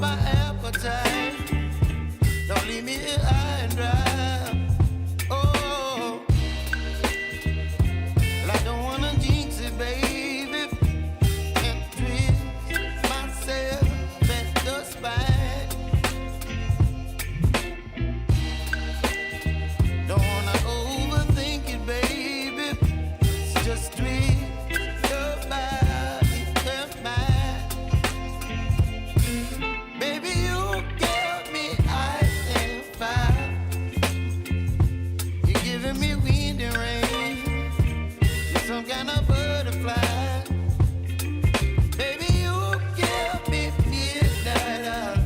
my appetite. Don't leave me here high and dry. Oh, well, I don't wanna jinx it, baby, and twist myself at the spine. Don't wanna overthink it, baby. It's just twist your body and mine. Baby, you give me ice and fire. You're giving me wind and rain. You're some kind of butterfly. Baby, you give me midnight.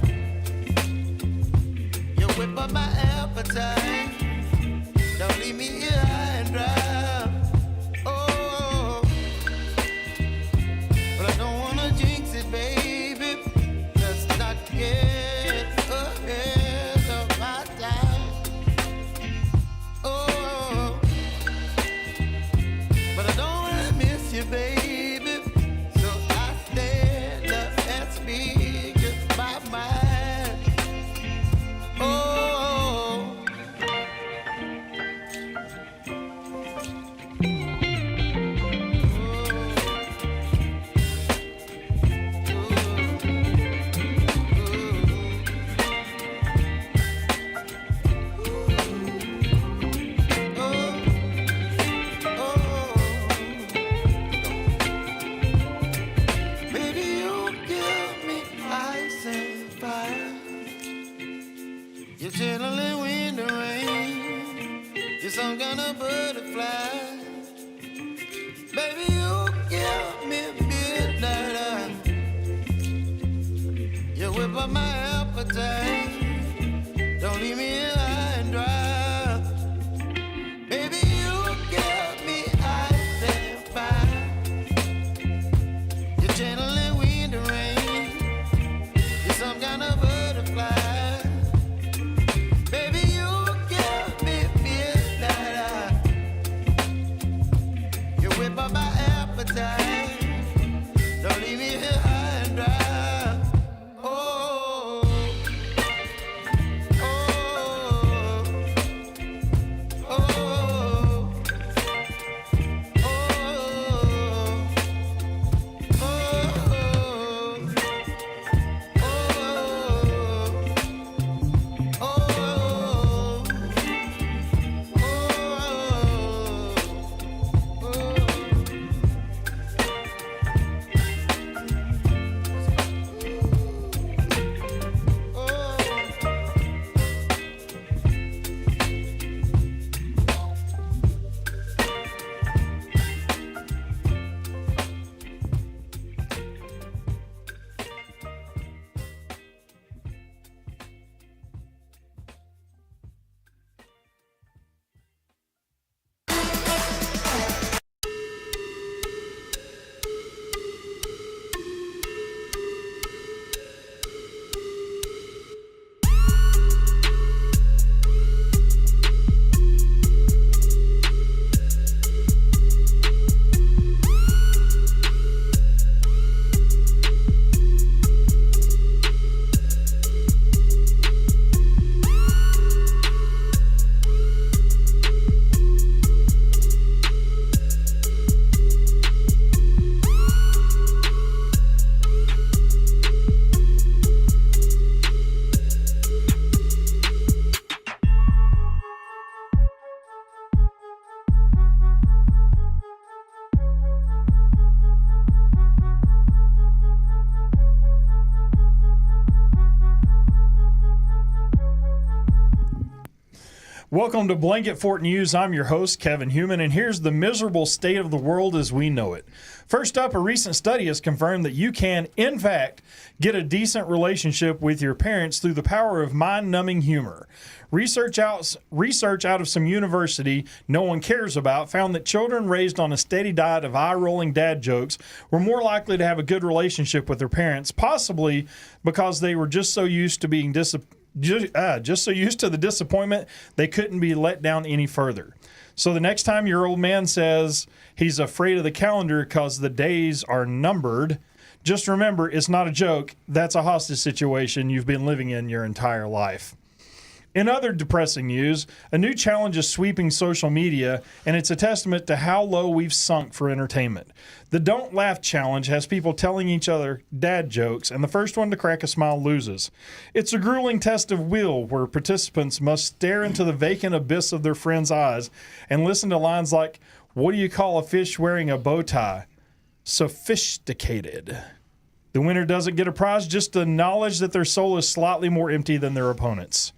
You whip up my appetite. Don't leave me here high and dry. Oh, but I don't wanna jinx it, baby. Let's not get ahead of my time. Oh, but I don't wanna miss you, baby. So I stand up and speak just my mind. Oh. Baby, you give me ice and fire. You're channeling wind and rain. You're some kind of butterfly. Baby, you give me midnight. You whip up my appetite. Don't leave me here high and dry. Baby, you give me ice and fire. You're channeling wind and rain. You're some kind of butterfly. Baby, you give me midnight. You whip up my appetite. Don't leave me here high and dry. Oh, oh, oh, oh, Welcome to Blanket Fort News. I'm your host, Kevin Human, and here's the miserable state of the world as we know it. First up, a recent study has confirmed that you can, in fact, get a decent relationship with your parents through the power of mind-numbing humor. Research out of some university no one cares about found that children raised on a steady diet of eye-rolling dad jokes were more likely to have a good relationship with their parents, possibly because they were just so used to being just so used to the disappointment they couldn't be let down any further. So the next time your old man says he's afraid of the calendar because the days are numbered, Just remember, it's not a joke. That's a hostage situation you've been living in your entire life. In other depressing news, a new challenge is sweeping social media, and it's a testament to how low we've sunk for entertainment. The Don't Laugh Challenge has people telling each other dad jokes, and the first one to crack a smile loses. It's a grueling test of will where participants must stare into the vacant abyss of their friends' eyes and listen to lines like, "What do you call a fish wearing a bow tie? Sophisticated." The winner doesn't get a prize, just the knowledge that their soul is slightly more empty than their opponent's.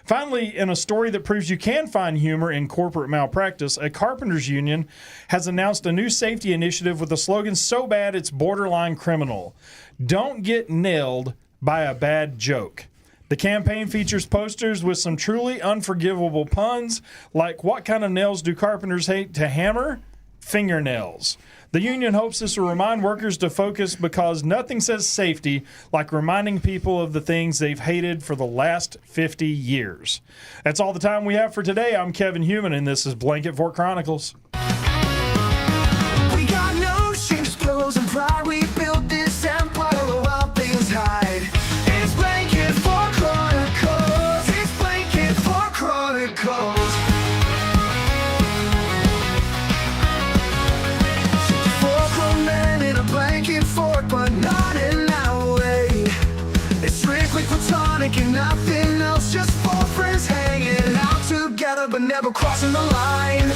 Finally, in a story that proves you can find humor in corporate malpractice, a carpenters union has announced a new safety initiative with a slogan so bad it's borderline criminal. Don't get nailed by a bad joke. The campaign features posters with some truly unforgivable puns, like, what kind of nails do carpenters hate to hammer? Fingernails. The union hopes this will remind workers to focus because nothing says safety like reminding people of the things they've hated for the last 50 years. That's all the time we have for today. I'm Kevin Human, and this is Blanket Fort Chronicles. We got no shame, just clothes and pride. We built this empire while things hide. It's Blanket Fort Chronicles. It's Blanket Fort Chronicles. Blanket fort, but not in our way. It's strictly platonic and nothing else. Just four friends hanging out together, but never crossing the line.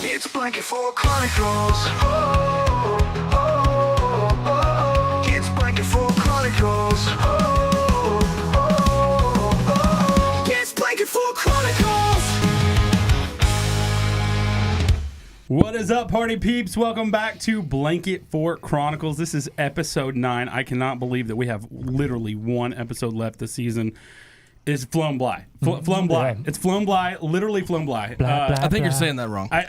It's Blanket Fort Chronicles. Oh, oh, oh, oh. It's Blanket Fort Chronicles. Oh, oh, oh. It's Blanket Fort Chronicles. What is up, party peeps? Welcome back to Blanket Fort Chronicles. This is episode 9. I cannot believe that we have literally one episode left this season. It's flown by. Flown by. It's flown by. Literally flown by. I think you're saying that wrong. I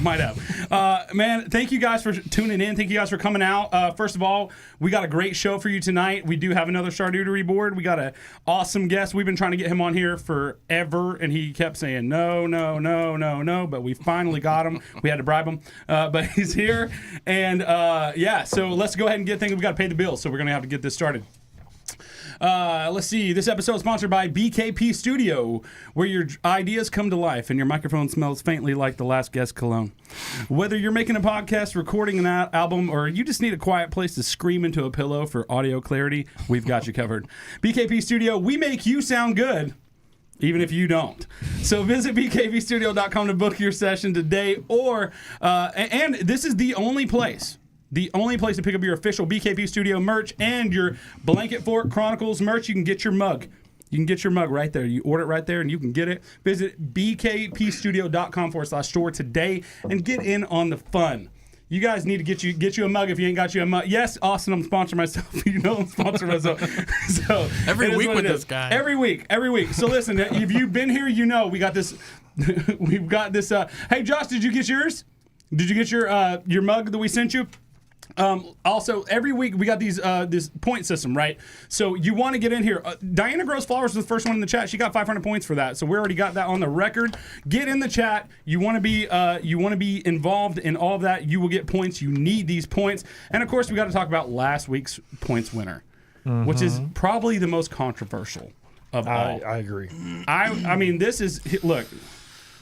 might have. Man, thank you guys for tuning in. Thank you guys for coming out. First of all, we got a great show for you tonight. We do have another charcuterie board. We got an awesome guest. We've been trying to get him on here forever, and he kept saying no, no, no, no, no, but we finally got him. We had to bribe him, but he's here. And, so let's go ahead and get things. We got to pay the bills, so we're going to have to get this started. Let's see. This episode is sponsored by BKP Studio, where your ideas come to life and your microphone smells faintly like the last guest cologne. Whether you're making a podcast, recording an album, or you just need a quiet place to scream into a pillow for audio clarity, we've got you covered. BKP Studio, we make you sound good, even if you don't. So visit bkpstudio.com to book your session today, and this is the only place to pick up your official BKP Studio merch and your Blanket Fort Chronicles merch. You can get your mug. You can get your mug right there. You order it right there and you can get it. Visit bkpstudio.com/store today and get in on the fun. You guys need to get you a mug if you ain't got you a mug. Yes, Austin, I'm sponsoring myself. You know I'm sponsoring myself. So every week with this guy. Every week. So listen, if you've been here, you know we got this. We've got this. Hey, Josh, did you get yours? Did you get your mug that we sent you? Also, every week we got this point system, right? So you want to get in here. Diana Gross Flowers was the first one in the chat. She got 500 points for that. So we already got that on the record. Get in the chat. You want to be involved in all of that. You will get points. You need these points. And of course, we got to talk about last week's points winner, which is probably the most controversial of all. I agree. I mean, this is look.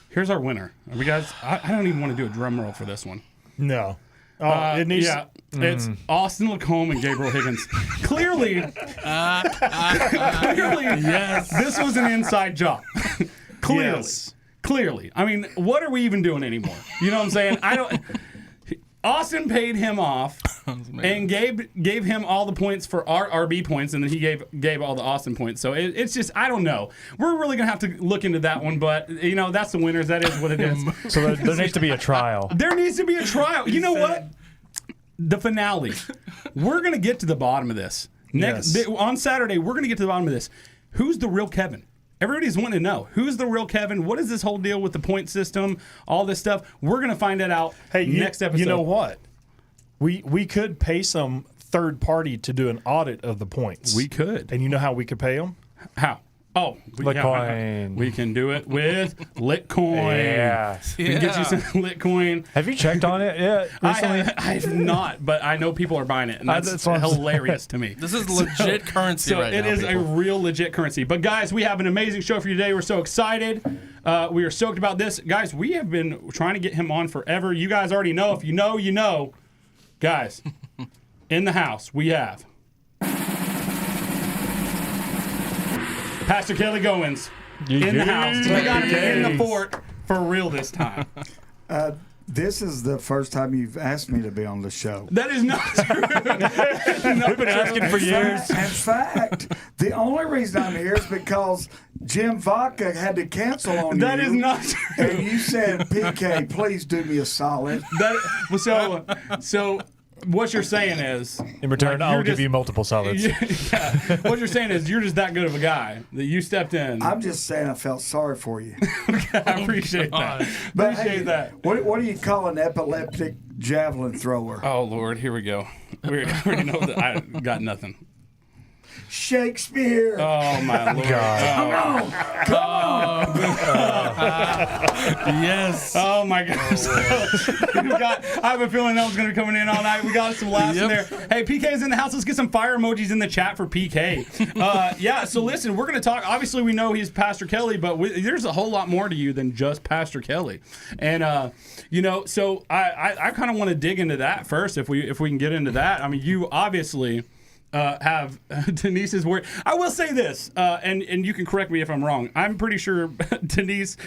Here's our winner. We guys. I don't even want to do a drum roll for this one. No. It needs. Yeah, it's Austin Lacombe and Gabriel Higgins. Clearly, yes, this was an inside job. Clearly. I mean, what are we even doing anymore? You know what I'm saying? Austin paid him off and gave him all the points for our RB points, and then he gave all the Austin points. So it's just, I don't know. We're really going to have to look into that one, but, that's the winners. That is what it is. So there needs to be a trial. There needs to be a trial. You know what? The finale. We're going to get to the bottom of this. On Saturday, we're going to get to the bottom of this. Who's the real Kevin? Everybody's wanting to know, who's the real Kevin? What is this whole deal with the point system? All this stuff. We're going to find it out next episode. You know what? We could pay some third party to do an audit of the points. We could. And you know how we could pay them? How? Oh, Litcoin. We can do it with Litcoin. Yeah. We can get you some Litcoin. Have you checked on it yet recently? I have not, but I know people are buying it, and that's that's what I'm hilarious to me. This is legit currency So right now. it is a real legit currency. But guys, we have an amazing show for you today. We're so excited. We are stoked about this. Guys, we have been trying to get him on forever. You guys already know. If you know, you know. Guys, in the house, we have Pastor Kelly Goins in the house. We got him in the fort for real this time. This is the first time you've asked me to be on the show. That is not true. We've been asking for years. In fact, the only reason I'm here is because Jim Vodka had to cancel on you. That is not true. And you said, PK, please do me a solid. So what you're saying is, In return, like, you're I'll give just- you multiple solids. yeah, what you're saying is you're just that good of a guy that you stepped in. I'm just saying I felt sorry for you. I appreciate that. But Appreciate hey, that. what do you call an epileptic javelin thrower? Oh Lord, here we go. We already know that I got nothing. Shakespeare. Oh my Lord. God. Yes. Oh my gosh. I have a feeling that was going to be coming in all night. We got some laughs in there. Hey, PK's in the house. Let's get some fire emojis in the chat for PK. Yeah, so listen, we're going to talk. Obviously, we know he's Pastor Kelly, but there's a whole lot more to you than just Pastor Kelly. And, so I kind of want to dig into that first if we can get into that. I mean, you obviously have Denise's word. I will say this, and you can correct me if I'm wrong. I'm pretty sure Denise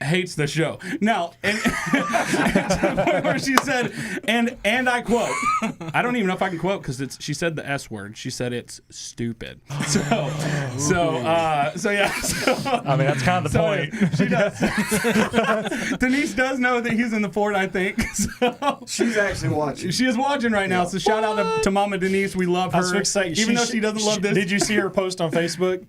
hates the show. Now, and to the point where she said, and I quote, I don't even know if I can quote because she said the S word. She said it's stupid. So yeah. I mean, that's kind of the point. She does. Denise does know that he's in the fort, I think. So She's actually watching. she is watching right now. So shout out to Mama Denise. We love I was her. fixing to say, Even though she doesn't love this. Did you see her post on Facebook?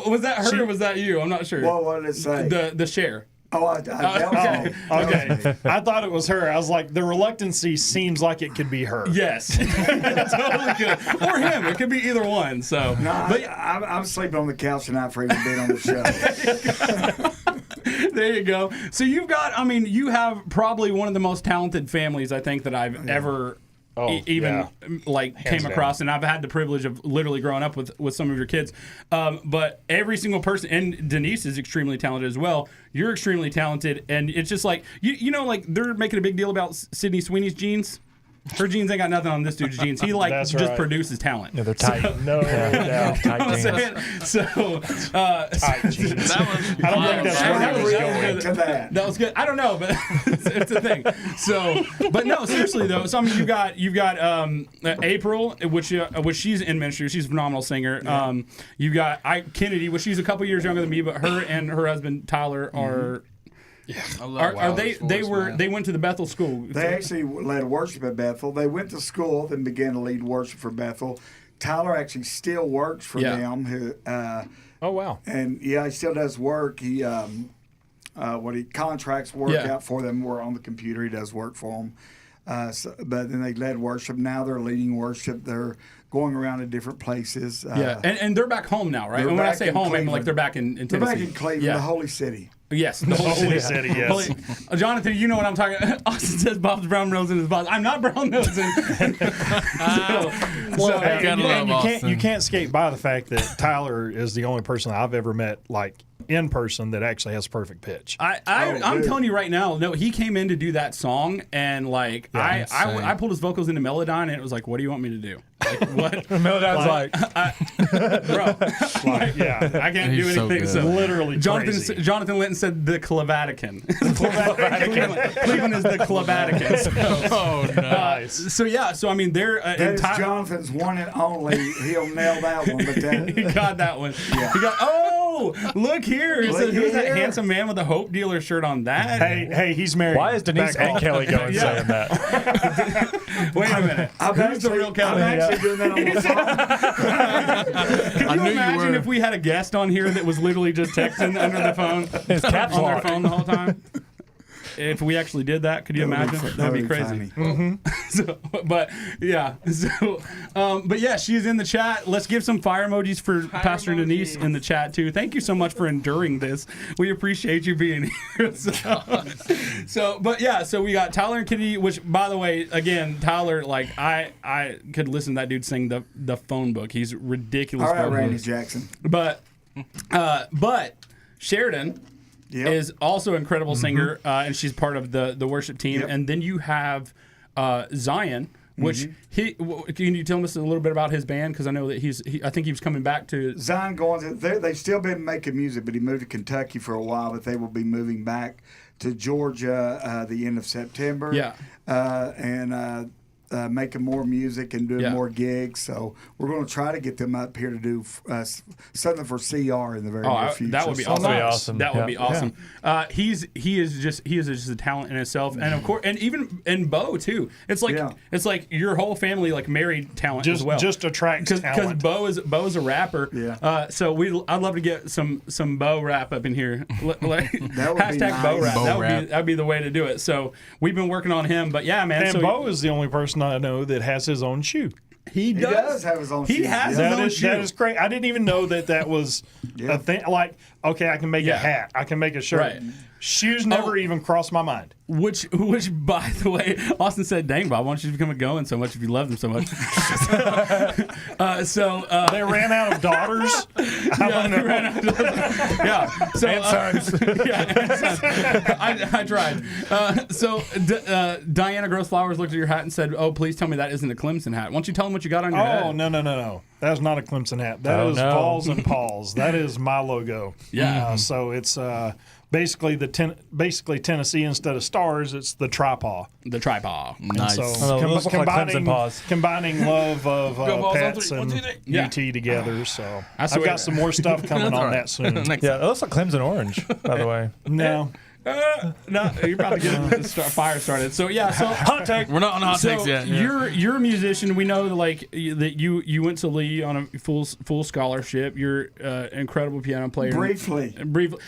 Was that her or was that you? I'm not sure. What did it say? The share. Oh, okay. Okay. I thought it was her. I was like, the reluctancy seems like it could be her. Yes. Totally good. Or him. It could be either one. So. No, But I'm sleeping on the couch tonight for even being on the show. there you go. So you have probably one of the most talented families I think that I've ever came Hands across, down. and I've had the privilege of literally growing up with some of your kids. But every single person, and Denise is extremely talented as well. You're extremely talented, and it's just like like they're making a big deal about Sydney Sweeney's jeans. Her jeans ain't got nothing on this dude's jeans. He That's just right. produces talent. Yeah, they're tight. Tight jeans. So Tight jeans. That was I don't think that's I'll where he was react going. to that. That was good. I don't know, but it's a thing. So, but no, seriously though. So I mean, you've got April, which she's in ministry. She's a phenomenal singer. Yeah. You've got Kennedy, which she's a couple years younger than me, but her and her husband Tyler are. They went to the Bethel school. They actually led worship at Bethel. They went to school, then began to lead worship for Bethel. Tyler actually still works for them. Oh, wow. And he still does work. He contracts work out for them. We're on the computer. He does work for them. But then they led worship. Now they're leading worship. They're going around to different places. And they're back home now, right? And when I say home, I mean like they're back in Tennessee. They're back in Cleveland, the Holy City. Yes, the Holy City, yes. Jonathan, you know what I'm talking about. Austin says Bob's brown nosing his boss. I'm not brown nosing. You can't skate by the fact that Tyler is the only person I've ever met, like, in person that actually has perfect pitch. I'm telling you right now, no, he came in to do that song, and like I pulled his vocals into Melodyne, and it was like, what do you want me to do? Like, what? Melodyne's Bro, I can't do so anything. good. So Literally crazy. Jonathan Linton said the Clavatican. Cleveland is the Clavatican. So, Oh, nice. So I mean, they're That is Jonathan's one and only. He'll nail that one. But he got that one. Yeah. He got. Oh, look here! Who's that handsome man with the Hope Dealer shirt on? That. Hey, he's married. Why is Denise Back and home. Kelly going Yeah. saying that? Wait a minute. Who's the real I'm Kelly? actually doing that on the phone. Can I you knew you imagine were. if we had a guest on here that was literally just texting under the phone His caps on their lock. phone the whole time? if we actually did that, could you imagine? That would be crazy. So, but yeah, but yeah, she's in the chat. Let's give some fire emojis for Pastor Denise in the chat too. Thank you so much for enduring this. We appreciate you being here. But yeah, so we got Tyler and Kitty, which by the way, again, Tyler, like I could listen to that dude sing the phone book. He's ridiculous. All right, Randy Jackson. But Sheridan is also an incredible singer, and she's part of the worship team. Yep. And then you have Zion, which can you tell us a little bit about his band? Because I know that I think he was coming back to Zion Goins. They've still been making music, but he moved to Kentucky for a while. But they will be moving back to Georgia the end of September. Yeah. And making more music and doing more gigs. So we're going to try to get them up here to do something for CR in the very near future. That would be So- awesome. That'd be awesome. That would Yeah. be awesome. He is just a talent in itself, and of course, and even Bo too. It's like your whole family like married talent as well. Just attracts because talent. Bo's a rapper. Yeah. So I'd love to get some Bo rap up in here. That would be Hashtag nice. Bo rap. Bo rap. That'd be the way to do it. So we've been working on him, but yeah, man. And so Bo is the only person I know that has his own shoe. he does have his own He shoes, has yeah. his own shoe. That is great. I didn't even know that was a thing. Like, okay, I can make a hat. I can make a shirt. Right. Shoes never even crossed my mind. Which, by the way, Austin said, "Dang, Bob, why don't you become a Goin so much if you love them so much?" They ran out of daughters. Yeah. So, And sons. I tried. Diana Gross Flowers looked at your hat and said, "Oh, please tell me that isn't a Clemson hat. Why don't you tell them what you got on your head?" Oh, no. That is not a Clemson hat. That is no. Paws and Paws. That is my logo. Yeah. So it's basically Tennessee instead of stars. It's the tripaw. The tripod. Nice. So Oh, those look like Clemson paws. combining love of balls on pets three. and 1, 2, 3. Yeah. UT together. So That's I've the way- got some more stuff coming on that soon. Next Yeah, it looks like Clemson orange, by the way. No. No, you're about to get the fire started. So yeah, Hot take. We're not on hot so takes yet. Yeah. you're a musician. We know that you went to Lee on a full scholarship. You're an incredible piano player. Briefly.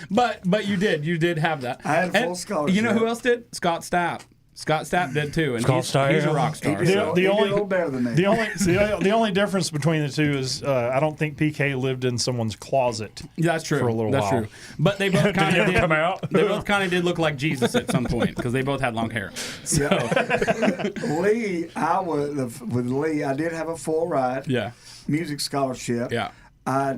But you did have that. I had full scholarship. You know who else did? Scott Stapp. Scott Stapp did too, and he's a rock star. He did a little better than me. The only difference between the two is I don't think PK lived in someone's closet. That's true. For a little That's while. true. But they both kind he of ever did come out? They both kind of did look like Jesus at some point because they both had long hair. So Lee, with Lee, I did have a full ride. yeah, Music scholarship. yeah, I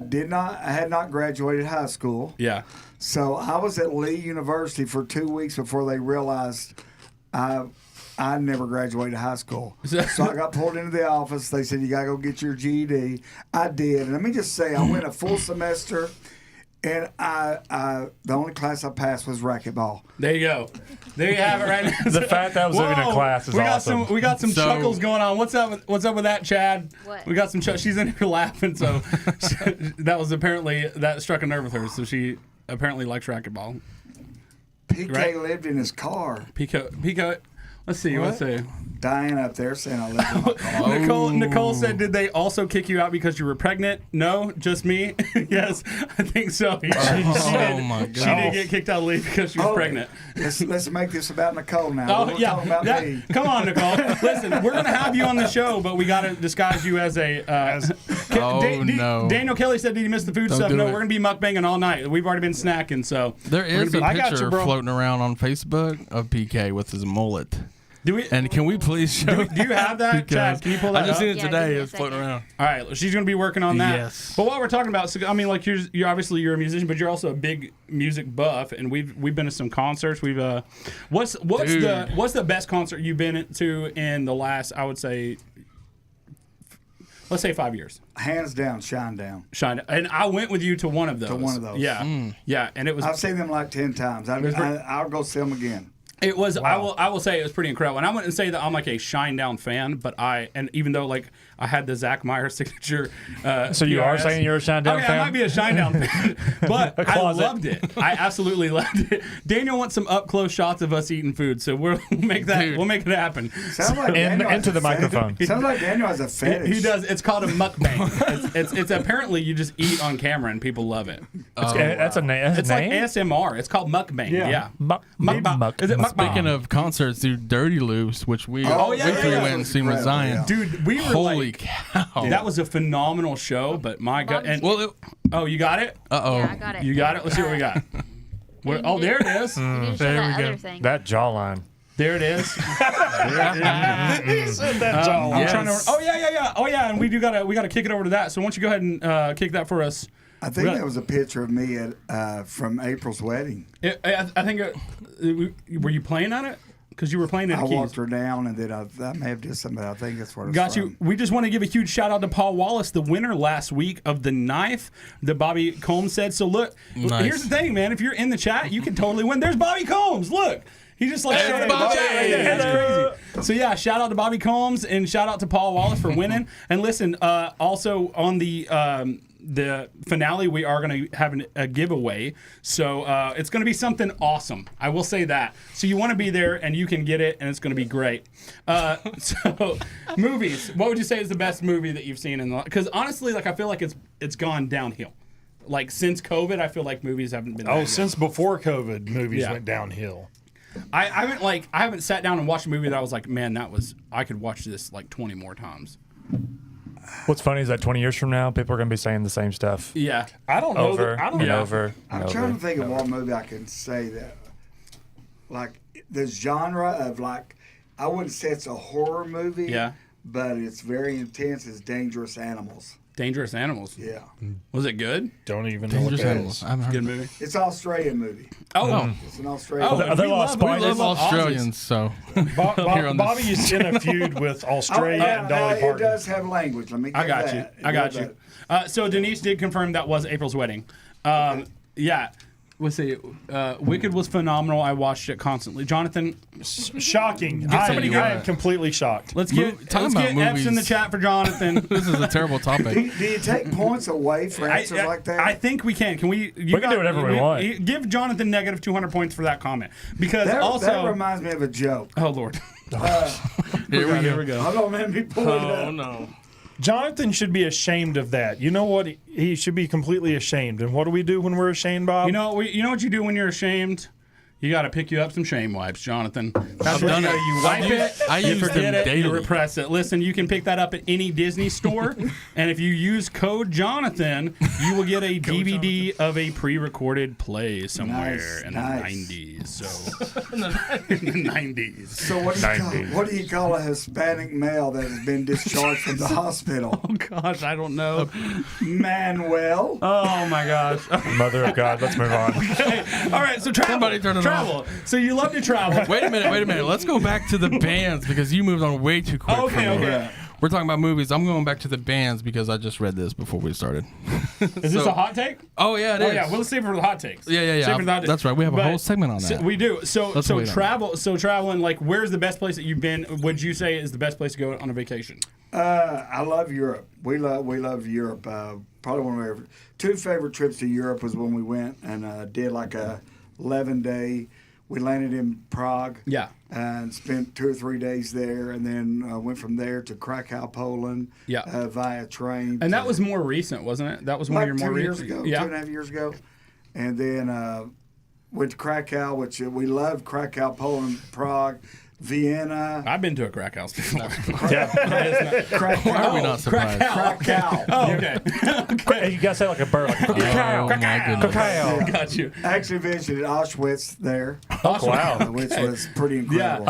had not graduated high school. yeah. So I was at Lee University for 2 weeks before they realized I never graduated high school. So I got pulled into the office. They said, "You got to go get your GED." I did. And let me just say, I went a full semester, and the only class I passed was racquetball. There you go. There you have it right now. The fact that was even in class is awesome. We got some So- chuckles going on. What's up with that, Chad? What? We got some she's in here laughing, so that was apparently that struck a nerve with her, so she apparently likes racquetball. PK Right. lived in his car. Pico, let's see. Diane up there saying I lived in my car. Nicole said, did they also kick you out because you were pregnant? No, just me. Yes, I think so. She my did God. get kicked out of leave because she was pregnant. Let's make this about Nicole now. We're talking about me. Come on, Nicole. Listen, we're gonna have you on the show, but we gotta disguise you as a. No. Daniel Kelly said, "Did he miss the food Don't stuff?" do No, it. we're gonna be mukbanging all night. We've already been snacking, so There is a I got picture you, bro. floating around on Facebook of PK with his mullet. do we? And can we please show? Do you have that, Chad? Can you pull that I just up? seen it Yeah, give today. me a It's floating second. around. All right, she's gonna be working on that. Yes. But while we're talking about, so, I mean, like you're obviously you're a musician, but you're also a big music buff, and we've been to some concerts. We've what's Dude. the best concert you've been to in the last, I would say, let's say 5 years? Hands down, shine down. Shine, and I went with you to one of those. Yeah. Yeah, and it was I've seen them like 10 times. I'll go see them again. It was. I will say it was pretty incredible. And I wouldn't say that I'm like a Shinedown fan, but even though like I had the Zach Meyer signature. So you are PRS. saying you're a Shinedown I fan? might be a Shinedown fan, but I closet. loved it. I absolutely loved it. Daniel wants some up close shots of us eating food, so we'll make that. Dude. We'll make it happen. Sounds like Daniel has into a the fetish. microphone. Sounds like Daniel has a fetish. He does. It's called a mukbang. it's apparently you just eat on camera and people love it. That's a name. It's like ASMR. It's called mukbang. Yeah. Muck. Is it mukbang? Speaking of concerts, dude, Dirty Loops, which we yeah, we yeah, three yeah. went and seen with Incredible, Zion. yeah. Dude, we were Holy like, cow! that was a phenomenal show. But my God, and Well, oh, you got it? Yeah, I got it. You got it. Let's see what we got. What, oh, there it is. You need to show There that we go. other thing. That jawline. There it is. He said that, John. I'm trying to. Oh yeah. Oh yeah. And we gotta kick it over to that. So why don't you go ahead and kick that for us? I think that was a picture of me at from April's wedding. I think. Were you playing on it? Because you were playing it. I walked her down, and then I may have did something. I think that's what it's Got from. you. We just want to give a huge shout out to Paul Wallace, the winner last week of the knife that Bobby Combs said. So look, Nice. here's the thing, man. If you're in the chat, you can totally win. There's Bobby Combs. Look. He just like showed up in the Bobby. chat right there. That's crazy. So yeah, shout out to Bobby Combs and shout out to Paul Wallace for winning. And listen, also on the finale, we are going to have a giveaway. So it's going to be something awesome. I will say that. So you want to be there and you can get it, and it's going to be great. So movies. What would you say is the best movie that you've seen in the? Because honestly, like I feel like it's gone downhill. Like since COVID, I feel like movies haven't been. that good. Since before COVID, movies Yeah. went downhill. I haven't sat down and watched a movie that I was like, man, I could watch this like 20 more times. What's funny is that 20 years from now, people are going to be saying the same stuff Yeah. I don't know. over I don't and know. over. I'm and trying over. to think of what movie I can say that, like, the genre of, like, I wouldn't say it's a horror movie. Yeah. But it's very intense. It's Dangerous Animals. Dangerous Animals. Yeah. Was it good? Don't even know what Dangerous that Animals. is. I haven't heard Good that. movie. It's an Australian movie. Oh. It's an Australian Oh, movie. Are they we lost love- we spiders? love Australians, so Bo- Here on this- Bobby is in a feud with Australia yeah, and Dolly it Parton. does have language. Let me I give got that. you. It I got does you. that. So Denise did confirm that was April's wedding. Yeah. Let's see. Wicked was phenomenal. I watched it constantly. Jonathan, Shocking. somebody I am completely shocked. let's get talking about F's in the movies. chat for Jonathan. this is a terrible topic. Do you take points away for answers like that? I think we can. Can we? We can do whatever we want. Give Jonathan negative 200 points for that comment because that, also. that reminds me of a joke. Oh Lord. Here we go. Hold on, let me pull it up. no. Jonathan should be ashamed of that. You know what? He should be completely ashamed. And what do we do when we're ashamed, Bob? You know what you do when you're ashamed? You got to pick you up some shame wipes, Jonathan. That's I've what done you do. it. You wipe it, I you use forget them it, you daily. repress it. Listen, you can pick that up at any Disney store, and if you use code Jonathan, you will get a DVD of a pre-recorded play somewhere Nice, in nice. the 90s. So in the 90s. So what do you call a Hispanic male that has been discharged from the hospital? Oh gosh, I don't know. Manuel. Oh my gosh. Mother of God, let's move on. All right, so travel. Somebody turn it travel. So you love to travel. Wait a minute. Let's go back to the bands because you moved on way too quick. Okay, for me. okay. We're talking about movies. I'm going back to the bands because I just read this before we started. Is this a hot take? Oh yeah, it is. Oh yeah, we'll save it for the hot takes. Yeah. Save it for the hot takes. That's right. We have a But- whole segment on that. So we do. So Let's so wait on travel. So traveling. Like, where's the best place that you've been? Would you say is the best place to go on a vacation? I love Europe. We love Europe. Probably one of our two favorite trips to Europe was when we went and did like a 11-day. We landed in Prague. Yeah. And spent 2 or 3 days there, and then went from there to Krakow, Poland. Yeah. Via train. And that was more recent, wasn't it? That was one like of your more 2 years recent. ago, Yeah. 2.5 years ago, and then went to Krakow, which we loved. Krakow, Poland, Prague, Vienna. I've been to a crack house before. Krakow. Why are we not surprised? Krakow. Oh, okay. You gotta say it like a bird. Like, Oh my goodness. cacao. Got you. I actually visited Auschwitz there, Wow. which was pretty Yeah. incredible.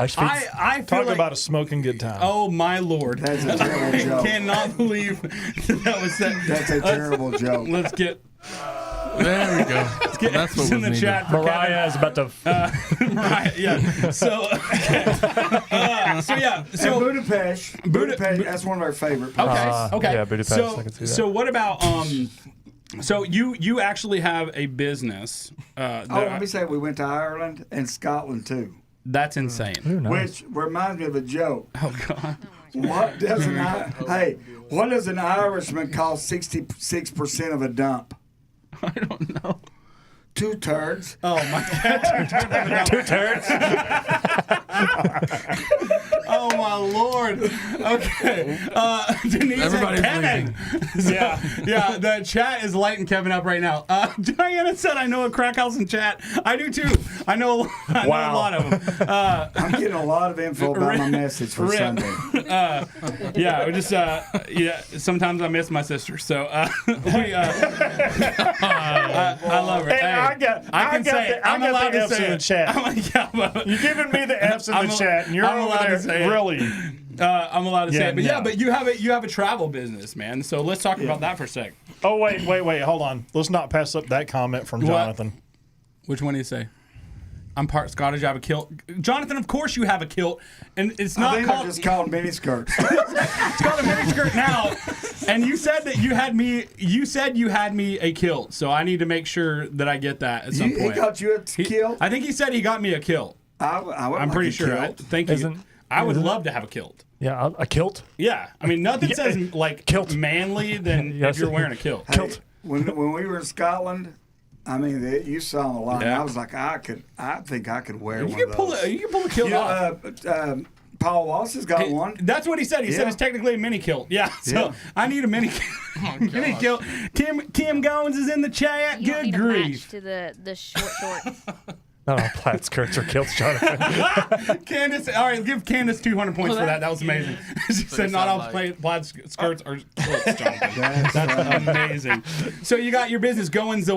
I feel Talk like, about a smoking good time. oh my lord. That's a terrible I joke. cannot believe that was said. That's a terrible joke. Let's get There we go. That's what was in the needed. chat for Mariah is about to. Right, yeah. So, so yeah. And So Budapest. Budapest. That's one of our favorite places. okay. yeah, Budapest, So, I can see that. so what about So you actually have a business. Let me say we went to Ireland and Scotland too, That's insane. Ooh, nice. which reminds me of a joke. Oh god. What doesn't Hey, What does an Irishman call 66% of a dump? I don't know. 2 turds. Oh my God! 2 turds. Oh my Lord. Okay. Denise Everybody's and Kevin. Yeah. The chat is lighting Kevin up right now. Diana said, "I know a crack house in chat." I do too. I know a lot of them. I'm getting a lot of info about my message for Sunday. Yeah. We just sometimes I miss my sister. So I love her. Hey, I got I'm allowed the to F's say in the it. chat. You're giving me the F's in the chat, and you're I'm over allowed there to say it. really. I'm allowed to say it, but no. but you have a travel business, man. So let's talk about that for a sec. Oh wait, hold on. Let's not pass up that comment from Jonathan. Which one do you say? I'm part Scottish. I have a kilt. Jonathan, of course you have a kilt, and it's not I think called. they're just called miniskirts. It's called a miniskirt now. And you said that you had me. You said you had me a kilt, so I need to make sure that I get that at some He point. got you a kilt? I think he said he got me a kilt. I'm pretty sure. Thank you. I would love to have a kilt. Yeah, a kilt. Yeah, I mean nothing says like kilt manly than Yes. if you're wearing a kilt. Hey, when we were in Scotland, I mean, you saw them a lot. Yeah. And I was like, I think I could wear one You of can those. you can pull a kilt off. Paul Wallace has got one. That's what he said. He said it's technically a mini kilt. Yeah. So Yeah. I need a mini kilt. Mini kilt. Kim Goins is in the chat. You don't Good need grief. a match to the short shorts. No, plaid skirts or kilts, Jonathan. Candace, all right, give Candace 200 points for that. That was amazing. She said not all plaid skirts or kilts, Jonathan. That's amazing. So you got your business Goins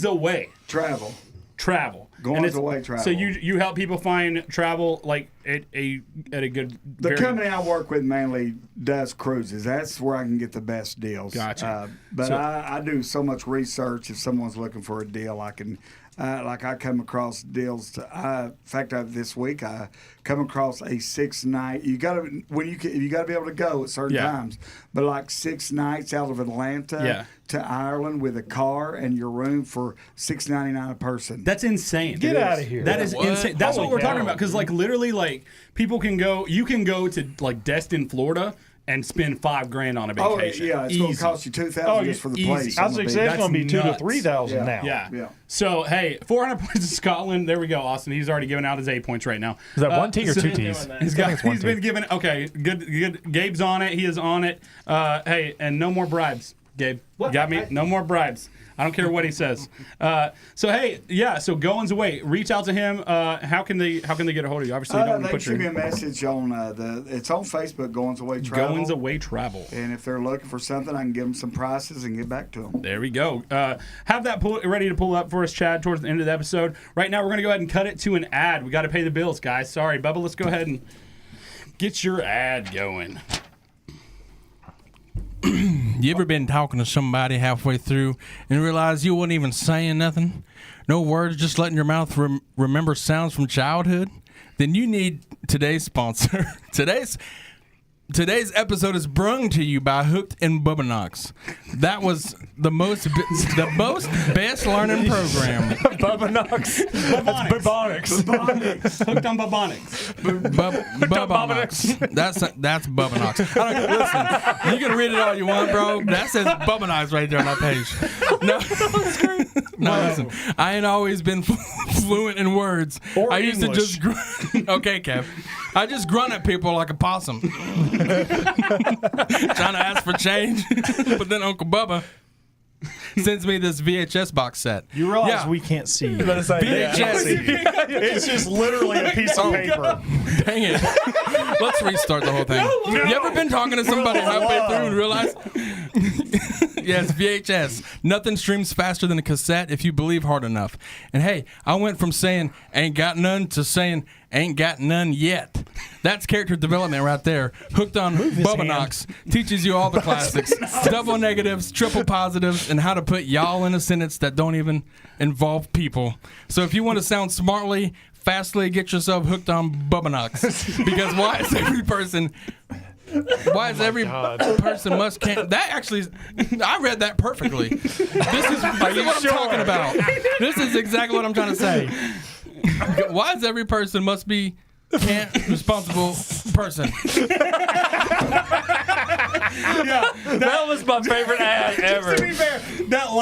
Away. Travel. Goins Away travel. So you help people find travel like at a good. The company I work with mainly does cruises. That's where I can get the best deals. Gotcha. But I do so much research. If someone's looking for a deal, I can. I come across deals. In fact, this week I come across a 6-night. You got to be able to go at certain times. But like 6 nights out of Atlanta to Ireland with a car and your room for $6.99 a person. That's insane. Get out of here. That is insane. That's what we're talking about. Because like literally, like people can go. You can go to like Destin, Florida, and spend $5,000 on a vacation. Oh yeah, it's going to cost you $2,000 just for the place. I was going to say it's going to be $2,000 to $3,000 now. Yeah. So hey, 400 points in Scotland. There we go, Austin. He's already given out his 8 points right now. Is that 1 T or 2 T's? He's been given. Okay, good. Gabe's on it. He is on it. Hey, and no more bribes, Gabe. What? Got me? No more bribes. I don't care what he says. So hey, so Goins Away. Reach out to him. How can they get a hold of you? Obviously, you don't want to put shoot me a message on it's on Facebook. Goins Away Travel. Goins Away Travel. And if they're looking for something, I can give them some prices and get back to them. There we go. Have that ready to pull up for us, Chad, towards the end of the episode. Right now, we're going to go ahead and cut it to an ad. We got to pay the bills, guys. Sorry, Bubba. Let's go ahead and get your ad going. You ever been talking to somebody halfway through and realize you wasn't even saying nothing? No words, just letting your mouth remember sounds from childhood? Then you need today's sponsor. Today's episode is brung to you by Hooked and Bubbanox. That was the most best learning program. Bubbanox. Bubonics. Hooked on Bubonics. Bubbanox. That's Bubbanox. Listen, you can read it all you want, bro. That says Bubbanox right there on that page. No, listen. I ain't always been fluent in words. Or I used English. to just grunt. Okay, Kev. I just grunt at people like a possum. Trying to ask for change. But then Uncle Bubba sends me this VHS box set. You realize we can't see you. VHS. It's just literally a piece of paper. Dang it. Let's restart the whole thing. You ever been talking to somebody halfway through and realize? Yes, VHS. Nothing streams faster than a cassette if you believe hard enough. And hey, I went from saying ain't got none to saying ain't got none yet. That's character development right there. Hooked on Bubbanox teaches you all the classics. Double negatives, triple positives, and how to put y'all in a sentence that don't even involve people. So if you want to sound smartly, fastly, get yourself hooked on Bubbanox. Because why is every person must can't that actually I read that perfectly. This is what I'm talking about. This is exactly what I'm trying to say. Why is every person must be can't responsible person? That was my favorite ad ever. To be fair, that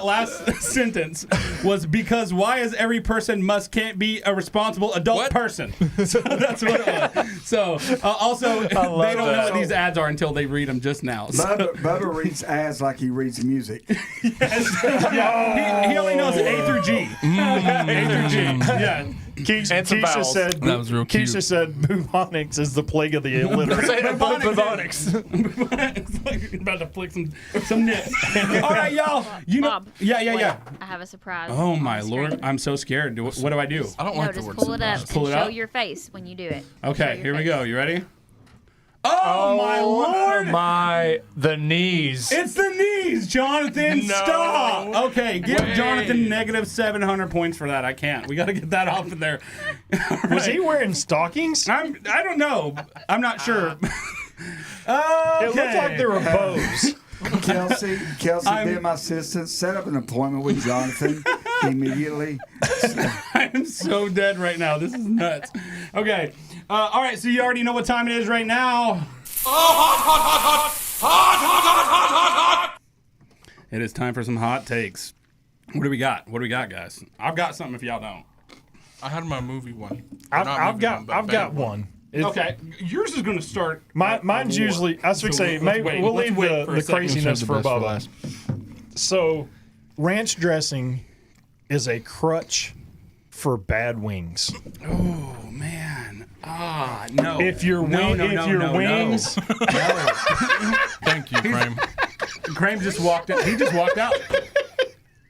last sentence was because why is every person can't be a responsible adult person? So that's what it was. So also, they don't know what these ads are until they read them just now. So. Bubba reads ads like he reads music. Yeah, he only knows A through G. A through G. Yeah. Keisha said That was real cute. Keisha said bubonics is the plague of the illiterate. Bubonics. It's like you're about to flick some nips. All right, y'all. You know, Bob. yeah. I have a surprise. Oh on my the lord, screen. I'm so scared. What do I do? I don't No, like the just word pull it up surprise. Pull and it show up? your face when you do it. Okay, Show here your we face. go. You ready? Oh my lord! The knees. It's the knees, Jonathan. No. Stop. Okay, give Way. Jonathan negative 700 points for that. I can't. We got to get that off of there. Was he wearing stockings? I don't know. I'm not sure. It looked like there were bows. Kelsey, being my assistant, set up an appointment with Jonathan immediately. I'm so dead right now. This is nuts. Okay. All right, so you already know what time it is right now. It is time for some hot takes. What do we got? What do we got, guys? I've got something if y'all don't. I had my movie one. I've got one. Okay, yours is going to start. Mine's usually. I was going to say maybe we'll leave the craziness for Bubba. So, ranch dressing is a crutch for bad wings. Oh man. No. If your wings, Thank you, Kramer. Kramer just walked out. He just walked out.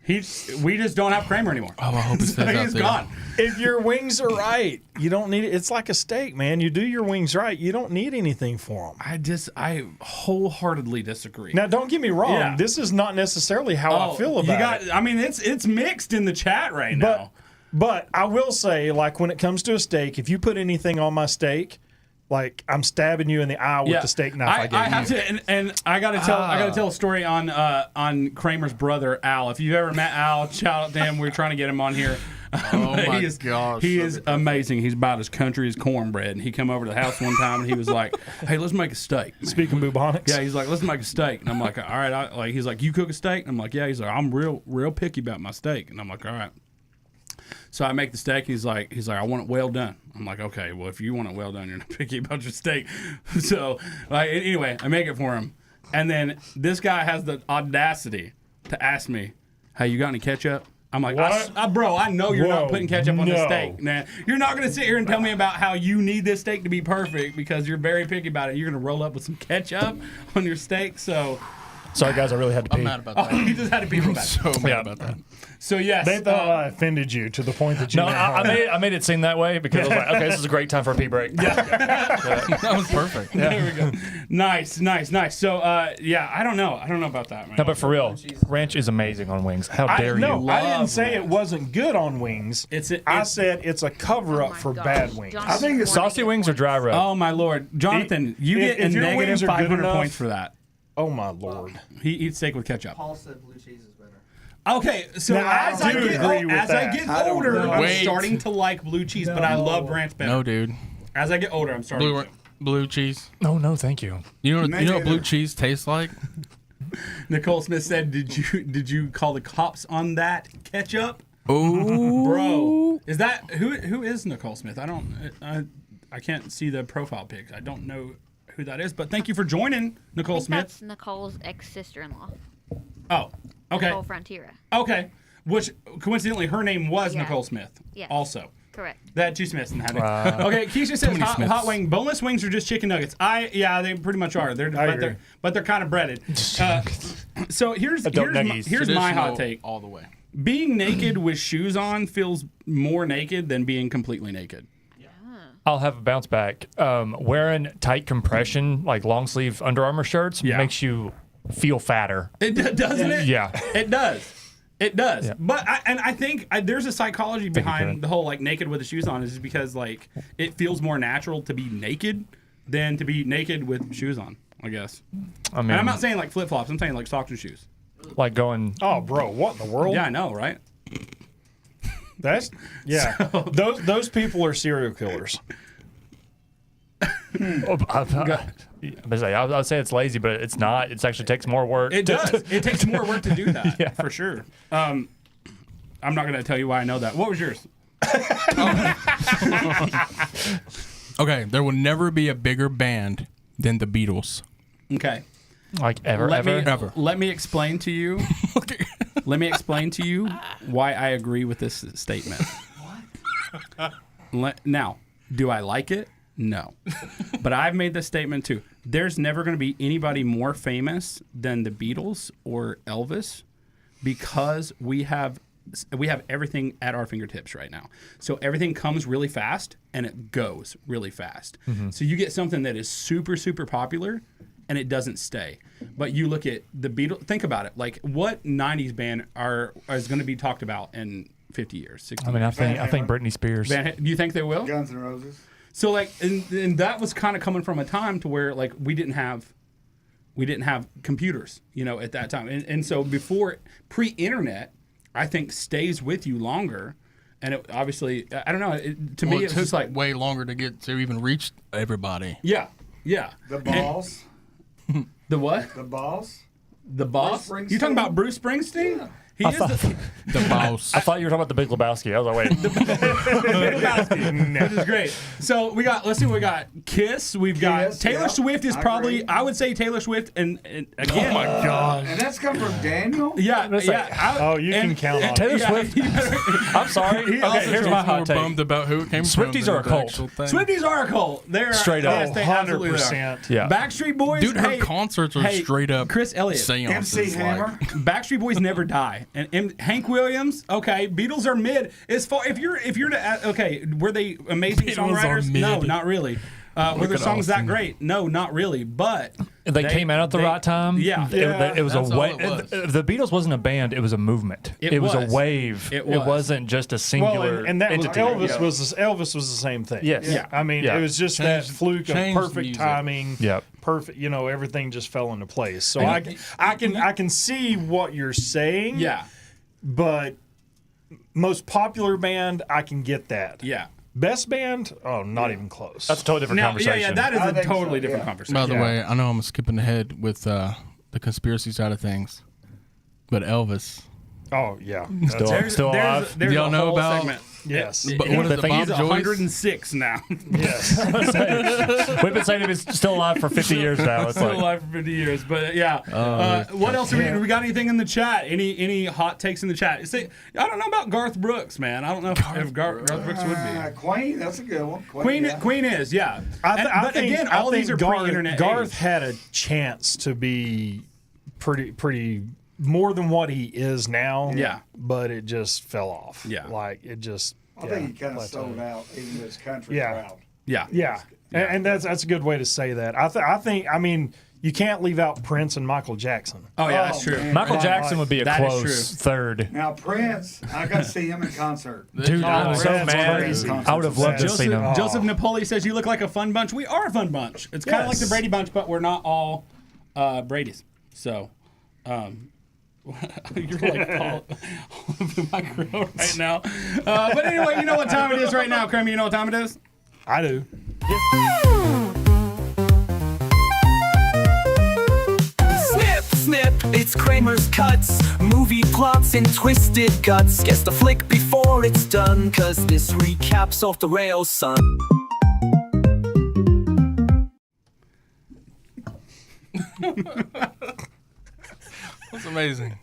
We just don't have Kramer anymore. Oh, I hope it stays out He's there. gone. if your wings are right, you don't need it. It's like a steak, man. You do your wings right, you don't need anything for them. I wholeheartedly disagree. Now, don't get me wrong. Yeah. This is not necessarily how I feel about it. I mean, it's mixed in the chat right now. But I will say, like, when it comes to a steak, if you put anything on my steak, like, I'm stabbing you in the eye with the steak knife I have gave you. to, and I gotta tell a story on Kramer's brother Al. If you've ever met Al, shout out to him. We're trying to get him on here. Oh my gosh. He is amazing. He's about as country as cornbread. And he come over to the house one time and he was like, "Hey, let's make a steak." Man. Speaking bubonics. Yeah, he's like, "Let's make a steak." And I'm like, "All right." He's like, "You cook a steak?" And I'm like, "Yeah." He's like, "I'm real picky about my steak." And I'm like, "All right." So I make the steak. He's like, "I want it well done." I'm like, "Okay, well, if you want it well done, you're not picky about your steak." So, anyway, I make it for him. And then this guy has the audacity to ask me, "Hey, you got any ketchup?" I'm like, "Bro, I know you're not putting ketchup on the steak, man. You're not going to sit here and tell me about how you need this steak to be perfect because you're very picky about it. You're going to roll up with some ketchup on your steak." So, sorry, guys, I really had to pee. I'm mad about that. he just had to be back. So mad about that. So, yes. They thought I offended you to the point that you No, went I home. made it seem that way because I was like, okay, this is a great time for a pee break. That was perfect. There we go. Nice. So, I don't know. I don't know about that, man. No, but for real, ranch is amazing on wings. How dare No, you? I didn't say it wasn't good on wings. I said it's a cover-up Oh my for gosh. bad wings. Jonathan I think it's wanted Saucy it wings or once. dry rub? Oh, my Lord. Jonathan, you get if a your negative wings are good 500 enough- points for that. Oh, my Lord. He eats steak with ketchup. Paul said blue cheese is better. Okay, so Now, I as I do get agree with as I that. get I don't older, know. I'm Wait. starting to like blue cheese, but I love ranch better. No, dude. As I get older, I'm starting Blue to. blue cheese. No, thank you. You know Neither. what blue cheese tastes like? Nicole Smith said, "Did you call the cops on that ketchup?" Oh, Bro, is that who is Nicole Smith? I can't see the profile pic. I don't know who that is, but thank you for joining, Nicole I think Smith. that's Nicole's ex-sister-in-law, Oh, okay. Nicole Frontiera. Okay. Which, coincidentally, her name was Yeah. Nicole Smith. Yes. Also. Correct. That two Smiths in having. Okay, Keisha says many Smiths. hot wing, boneless wings are just chicken nuggets. They pretty much are. But they're kind of breaded. So here's Adult nuggies. my hot Traditional take. all the way. Being naked with shoes on feels more naked than being completely naked. I'll have a bounce back. Wearing tight compression, like long sleeve Under Armour shirts, Yeah. makes you feel fatter. Doesn't it? Yeah. It does. It does. Yeah. But I think there's a psychology you behind could. the whole like naked with the shoes on is because like it feels more natural to be naked than to be naked with shoes on, I guess. I mean, And I'm not saying like flip flops. I'm saying like socks and shoes. like going. Oh, bro, what in the world? Yeah, I know, right? Those people are serial killers. I'll say it's lazy, but it's not. It actually takes more work. It does. It takes more work to do that, for sure. I'm not going to tell you why I know that. What was yours? Okay, there will never be a bigger band than the Beatles. Okay. Like ever. Let me explain to you. Let me explain to you why I agree with this statement. What? Now, do I like it? No. But I've made this statement too. There's never going to be anybody more famous than the Beatles or Elvis because we have everything at our fingertips right now. So everything comes really fast and it goes really fast. So you get something that is super, super popular and it doesn't stay. But you look at the Beatles, think about it. Like, what 90s band is going to be talked about in 50 years, 60 years? I think Britney Spears. Do you think they will? Guns N' Roses. So, like, and that was kind of coming from a time to where, like, we didn't have computers, at that time. And so before, pre-internet, I think stays with you longer. And it obviously, I don't know, to me, it's just like way longer to get to even reach everybody. Yeah. The Balls. The what? The Balls. The Boss? Bruce Springsteen? You talking about Bruce Springsteen? Yeah. He is The boss. I thought you were talking about the Big Lebowski. I was like, wait. Which is great. So let's see what we got. Kiss. We've got Kiss, Taylor yeah. Swift is I probably, agree. I would say Taylor Swift and again. Oh my God. And that's come from Daniel? Yeah. You can count on it. Taylor Swift. I'm sorry. Okay, here's my hot We're take. bummed about who it came from. Swifties are a the cult. actual thing. Swifties are a cult. They're Straight up. Yes, they absolutely are. 100%. Yeah. Backstreet Boys. Dude, her hey, concerts are hey, straight up Chris Elliott. seances. MC Hammer? Backstreet Boys never die, and Hank Williams. Okay, Beatles are mid. As far if you're to okay, were they amazing Beatles are songwriters? mid. No, not really. Were their at songs that Austin. great? No, not really. But They came out at the right time. Yeah. It was a That's all wave. it was. The Beatles wasn't a band. It was a movement. It was a was. wave. It was. wasn't just a singular Well, and that was entity. Elvis was the same thing. Yes. Yeah. I mean, Yeah. it was just that Changed- fluke of changed perfect music. timing. Yep. Perfect. Everything just fell into place. So I can see what you're saying. yeah, But most popular band, I can get that. yeah. Best band? Oh, not even close. That's a totally different Now, conversation. yeah, that is I a think so, totally different yeah. conversation. By the way, I know I'm skipping ahead with the conspiracy side of things, but Elvis. Oh, yeah. Still alive. There's Do y'all a know whole about- segment. Yes. But what is the it, thing Bob He's Joyce? 106 now. Yes. We've been saying he's still alive for 50 years now. It's Still like, alive for 50 years, but yeah. What else are we got anything in the chat? Any hot takes in the chat? See, I don't know about Garth Brooks, man. I don't know if Garth Brooks would be. Queen, that's a good one. Queen is, yeah. I think all these are Garth, pre-internet. Garth age. had a chance to be pretty more than what he is now. Yeah. But it just fell off. Yeah. Like it just. I think he kind of sold out even to his country Yeah. crowd. Yeah. Yeah. And that's a good way to say that. I think you can't leave out Prince and Michael Jackson. Oh yeah, that's true. man. Michael Jackson would be a That is close true. third. Now, Prince, I got to see him in concert. Dude, I'm so that's mad. crazy. I would have loved to have seen him. Joseph Napoli says you look like a fun bunch. We are a fun bunch. It's kind of like the Yes. Brady Bunch, but we're not all Brady's. So, you're like all over the microphone right now. But anyway, you know what time it is right now, Kramer. You know what time it is? I do. Snip, snip, it's Kramer's Cuts. Movie plots and twisted guts. Guess the flick before it's done, cause this recaps off the rails, son. That's amazing.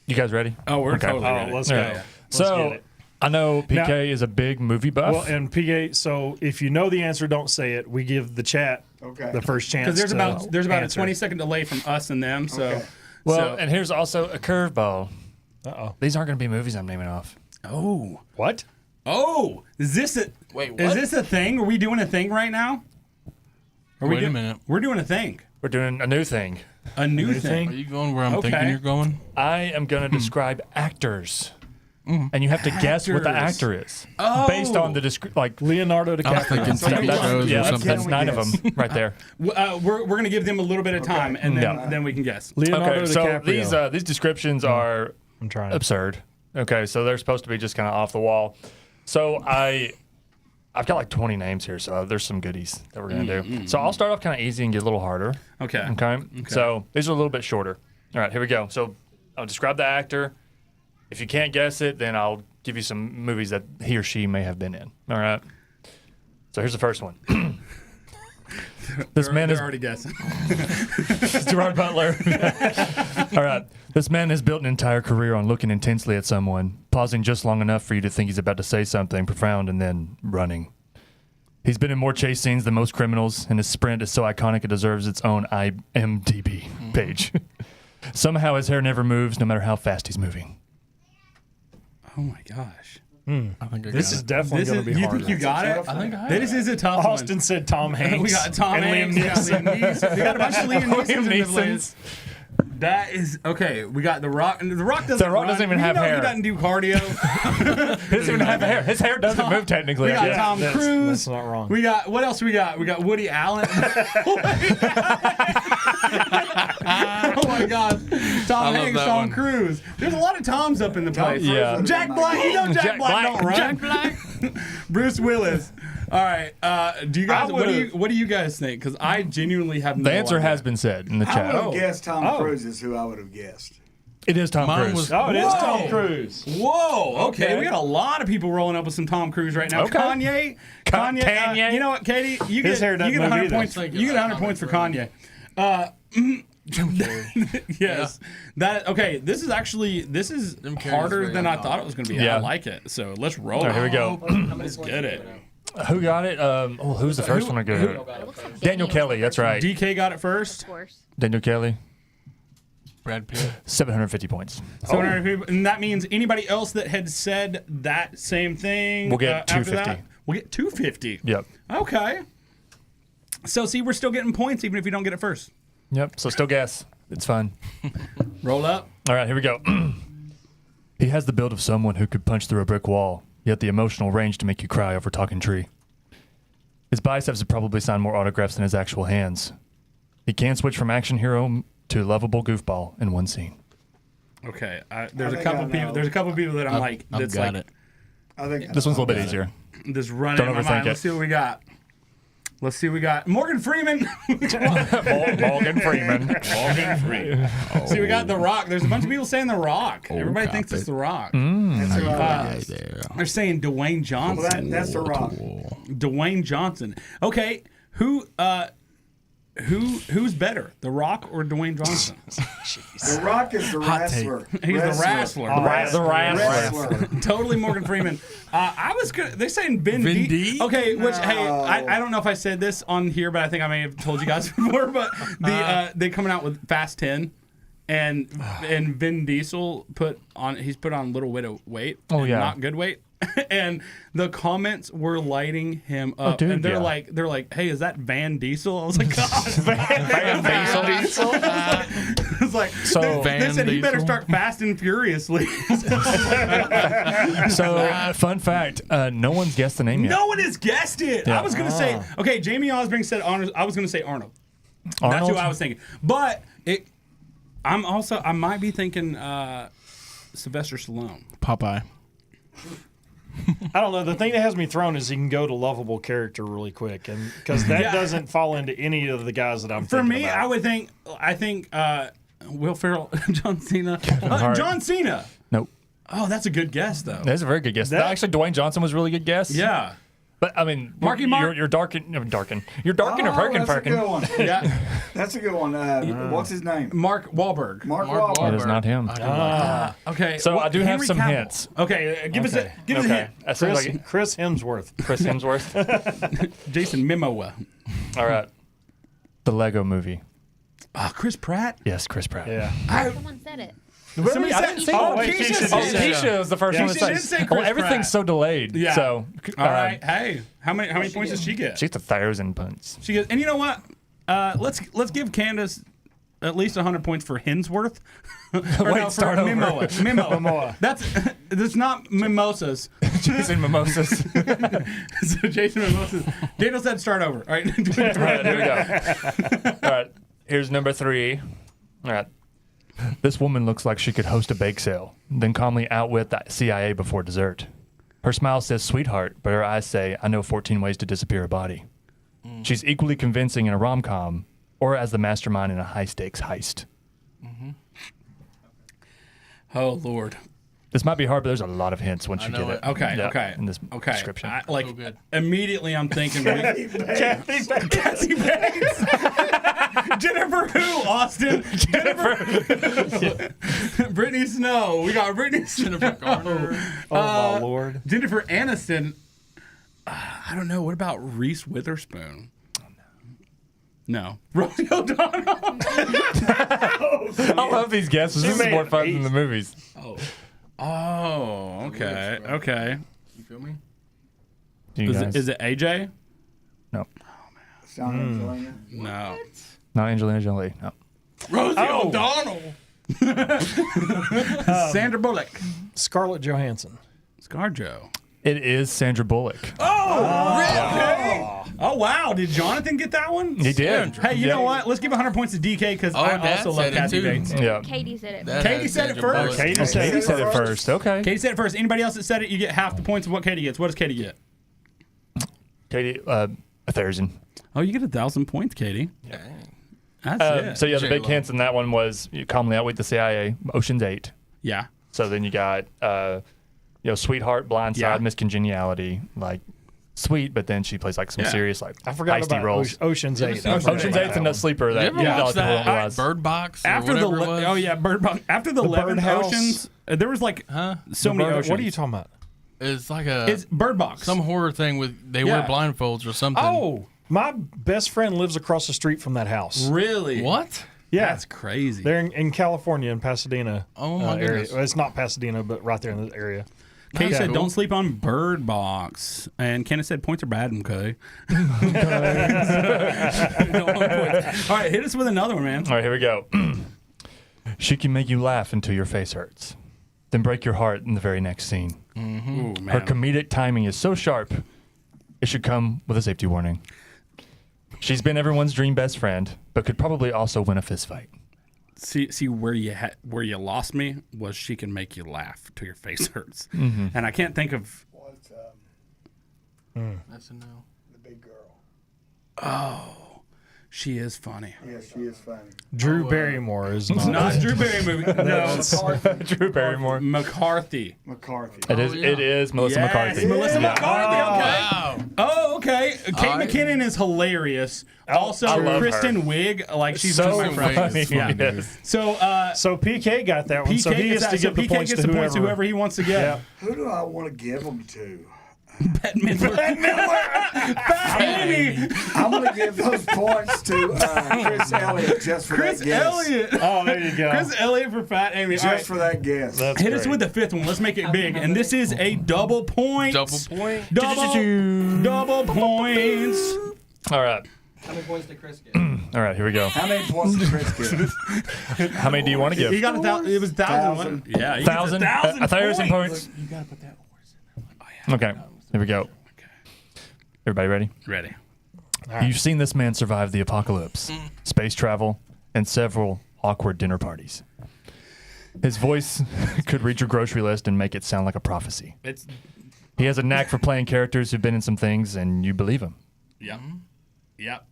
You guys ready? Oh, we're Okay. totally Oh, ready. let's go. Yeah. Let's So get it. I know PK Now- is a big movie buff. Well, and PA. So if you know the answer, don't say it. We give the chat Okay. the first chance. Because there's about a answer. 20-second delay from us and them. So, Okay. well, and here's also a curveball. Uh-oh. These aren't going to be movies I'm naming off. What? Is this a Wait, Is what? this a thing? Are we doing a thing right now? Wait a minute. We're doing a thing. We're doing a new thing. A new thing. Are you going where I'm Okay. thinking you're going? I am going to describe actors. And you have to guess what the Actors. actor is. Oh. Based on the like Leonardo I was DiCaprio. thinking TV that's, shows yeah, or that's, something. that's 9 of them right there. We're going to give them a little bit of time, and then, Yeah. then we can guess. Leonardo Okay, so DiCaprio. these descriptions are I'm trying. absurd. Okay, so they're supposed to be just kind of off the wall. So I I've got like 20 names here, so there's some goodies that we're going to do. So I'll start off kind of easy and get a little harder. Okay. Okay. So these are a little bit shorter. All right, here we go. So I'll describe the actor. If you can't guess it, then I'll give you some movies that he or she may have been in. All right. So here's the first one. This man is already guessing. Gerard Butler. All right. This man has built an entire career on looking intensely at someone, pausing just long enough for you to think he's about to say something profound, and then running. He's been in more chase scenes than most criminals, and his sprint is so iconic it deserves its own IMDb page. Somehow his hair never moves, no matter how fast he's moving. Oh my gosh. I think This is definitely going to be you harder. think you got it? I think I This is a tough Austin said Tom Hanks. one. We got Tom and Hanks. Liam We got Liam Neeson. We got a bunch of Liam Neesons in the Neesons. place. That is okay. We got The Rock. And The Rock doesn't. The Rock run. doesn't even We have know hair. He doesn't do cardio. He doesn't even have hair. His hair doesn't move technically. We got Yeah, Tom that's- Cruise. that's not wrong. We got what else? We got Woody Allen. Oh my God, Tom love Hanks, that Tom one. Cruise. There's a lot of Toms up in the place. Yeah. Jack Black. You know Jack Black don't run. Jack Black. Bruce Willis. All right. Do you guys? I What do you guys think? Because I genuinely have no The answer idea. has been said in the I chat. would have guessed Tom Oh. Cruise is who I would have guessed. It is Tom Mine Cruise. was- Oh, it is Whoa. Tom Cruise. Whoa. Okay. Okay. We got a lot of people rolling up with some Tom Cruise right now. Okay. Kanye. Kanye. You know what, Katie? You His get hair doesn't you get move 100 either. points. You get 100 points for Kanye. Yes. That okay. This is Jim Carrey's harder very than I odd. thought it was going to be. Yeah. I like it. So let's roll. All right, here we go. Let's get it. Who got it? Who's the first one to get it? It looks like Daniel Kelly. That's right. DK got it first. Of course. Daniel Kelly. Brad Pitt. 750 points. 700 people, and that means anybody else that had said that same thing. We'll get after 250. that, we'll get 250. Yep. Okay. So see, we're still getting points even if you don't get it first. Yep. So still guess. It's fun. Roll up. All right, here we go. He has the build of someone who could punch through a brick wall, yet the emotional range to make you cry over talking tree. His biceps have probably signed more autographs than his actual hands. He can switch from action hero to lovable goofball in one scene. Okay. There's I a think couple I people. know. There's a couple people that I'm like. I've That's got like it. I think This one's a little bit easier. this running Don't in my overthink mind. it. Let's see what we got. Let's see what we got. Morgan Freeman. Morgan Freeman. See, we got The Rock. There's a bunch of people saying The Rock. Everybody thinks copy. it's The Rock. That's the Rock. They're saying Dwayne Johnson. Well, that's the Rock. Dwayne Johnson. Okay, who's better, The Rock or Dwayne Johnson? The Rock is the wrestler. He's the wrestler. The wrestler. Totally Morgan Freeman. I was good. They're saying Vin D? Okay, which hey, I don't know if I said this on here, but I think I may have told you guys before. But they coming out with Fast 10, and Vin Diesel he's put on little bit of weight. Oh, and yeah. not good weight. And the comments were lighting him up, dude, and they're yeah. like, "Hey, is that Van Diesel?" I was like, "God, Van Diesel. It's like So- they Van said he better Diesel? start fasting furiously." So, fun fact, no one's guessed the name yet. No one has guessed it. Yeah. I was gonna say, okay, Jamie Osborne said Arnold. I was gonna say Arnold. That's Arnold? who I was thinking. But I might be thinking Sylvester Stallone. Popeye. I don't know. The thing that has me thrown is he can go to lovable character really quick, and because that Yeah. doesn't fall into any of the guys that I'm For thinking me, about. I think Will Ferrell, John Cena, Hart. John Cena. Nope. Oh, that's a good guess though. That's a very good guess. That- Actually, Dwayne Johnson was a really good guess. Yeah. But, I mean, Marky Mark? You're darkin. No, darkin. You're darkin or Oh, perkin that's a good perkin. one. Yeah. That's a good one. What's his name? Mark Wahlberg. Mark Mark Wahlberg. It is not him. Okay. So I do have Henry some Cavill. hints. Okay, give us a hint. I see like Chris Hemsworth. Chris Hemsworth. Jason Momoa. All right. The Lego Movie. Chris Pratt. Yes, Chris Pratt. Yeah. Someone said it. Somebody I said- didn't say oh, that. wait, Keisha Keisha said said it. it. Keisha was the first Yeah. one to Keisha say. did say Well, Chris everything's Pratt. so delayed. Yeah. So, All right. Hey, how many points does she get? She's 1,000 points. She gets, and you know what? Let's give Candace at least 100 points for Hemsworth. Wait, start over. Momoa. That's not mimosas. Jason Mimosas. So Jason Mimosas. Daniel said start over. All right. All right, here we go. All right, here's number 3. All right. This woman looks like she could host a bake sale, then calmly outwit the CIA before dessert. Her smile says sweetheart, but her eyes say, I know 14 ways to disappear a body. She's equally convincing in a rom-com or as the mastermind in a high-stakes heist. Oh, Lord. This might be hard, but there's a lot of hints once you get it. Okay, Yeah, okay. in this description. Like, immediately I'm thinking... Kathy Bates. Kathy Bates. Jennifer who, Austin? Jennifer. Brittany Snow. We got Brittany Snow. Jennifer Garner. Oh, my Lord. Jennifer Aniston. I don't know. What about Reese Witherspoon? No. Rosie O'Donnell. I love these guesses. This is more fun than the movies. Oh, okay. Okay. You feel me? Do you guys? Is it AJ? No. Sean Angelina. No. Not Angelina Jolie. No. Rosie O'Donnell. Sandra Bullock. Scarlett Johansson. ScarJo. It is Sandra Bullock. Oh, wow. Did Jonathan get that one? He did. Hey, you know what? Let's give 100 points to DK because I Dad also love said it Kathy too. Bates. Yeah. Katie said it. That Katie has said it Sandra first. Bullock. Katie said Katie said it first. Okay. Katie said it first. Anybody else that said it, you get half the points of what Katie gets. What does Katie get? Katie, a Thurston. Oh, you get 1,000 points, Katie. Dang. That's it. So yeah, the big J-Lo. hints in that one was you calmly outwit the CIA, Ocean's 8. Yeah. So then you got, Sweetheart, Blindside, Yeah. Miss Congeniality, like sweet, but then she plays like some Yeah. serious like I forgot heisty about roles. Ocean's 8. Ocean's 8's a sleeper that You ever a lot watch of people don't that realize. Bird Box? Or After the whatever it was? Bird Box. After the 11th Birdhouse. Oceans, there was like so many oceans. What are you talking about? It's like a It's Bird Box. some horror thing with they wear Yeah. blindfolds or something. Oh, my best friend lives across the street from that house. Really? What? Yeah. That's crazy. They're in California, in Pasadena. Oh, my area. goodness. Well, it's not Pasadena, but right there in the area. Katie Yeah. said, Cool. "Don't sleep on Bird Box," and Kenneth said, "Points are bad." Okay. All right, hit us with another one, man. All right, here we go. She can make you laugh until your face hurts, then break your heart in the very next scene. Ooh, Her man. comedic timing is so sharp, it should come with a safety warning. She's been everyone's dream best friend, but could probably also win a fist fight. See where you lost me was she can make you laugh till your face hurts, and I can't think of. What's That's a no. the big girl? She is funny. Yeah, she is funny. Drew Barrymore is not. Not Drew Barrymore. No, Drew Barrymore. McCarthy. McCarthy. It is. yeah. It is Melissa Yes, McCarthy. Melissa McCarthy. Okay. Wow. Oh, okay. Kate McKinnon is hilarious. Also, I love Kristen her. Wiig, like she's So one of my friends. funny. Yeah. Yes. So, So PK got that one. PK so he gets gets to that. So give the PK points gets to the points to whoever. whoever he wants to get. Yeah. Who do I want to give them to? Fat Amy. I'm going to give those points to Chris Elliott just for Chris that guess. Elliott. Oh, there you go. Chris Elliott for Fat Amy. Just All right. for that guess. That's Hit us great. with the fifth one. Let's make it big. And this is a double point. Double point. Double points. All right. How many points did Chris get? All right. Here we go. How many points did Chris get? How many do you want to He give? got 1,000. It was 1,000. Yeah, he gets 1,000. 1,000 1,000 points. You gotta put that. Okay. Here we go. Everybody ready? Ready. You've seen this man survive the apocalypse, space travel, and several awkward dinner parties. His voice could read your grocery list and make it sound like a prophecy. It's He has a knack for playing characters who've been in some things, and you believe him. Yep. Yep.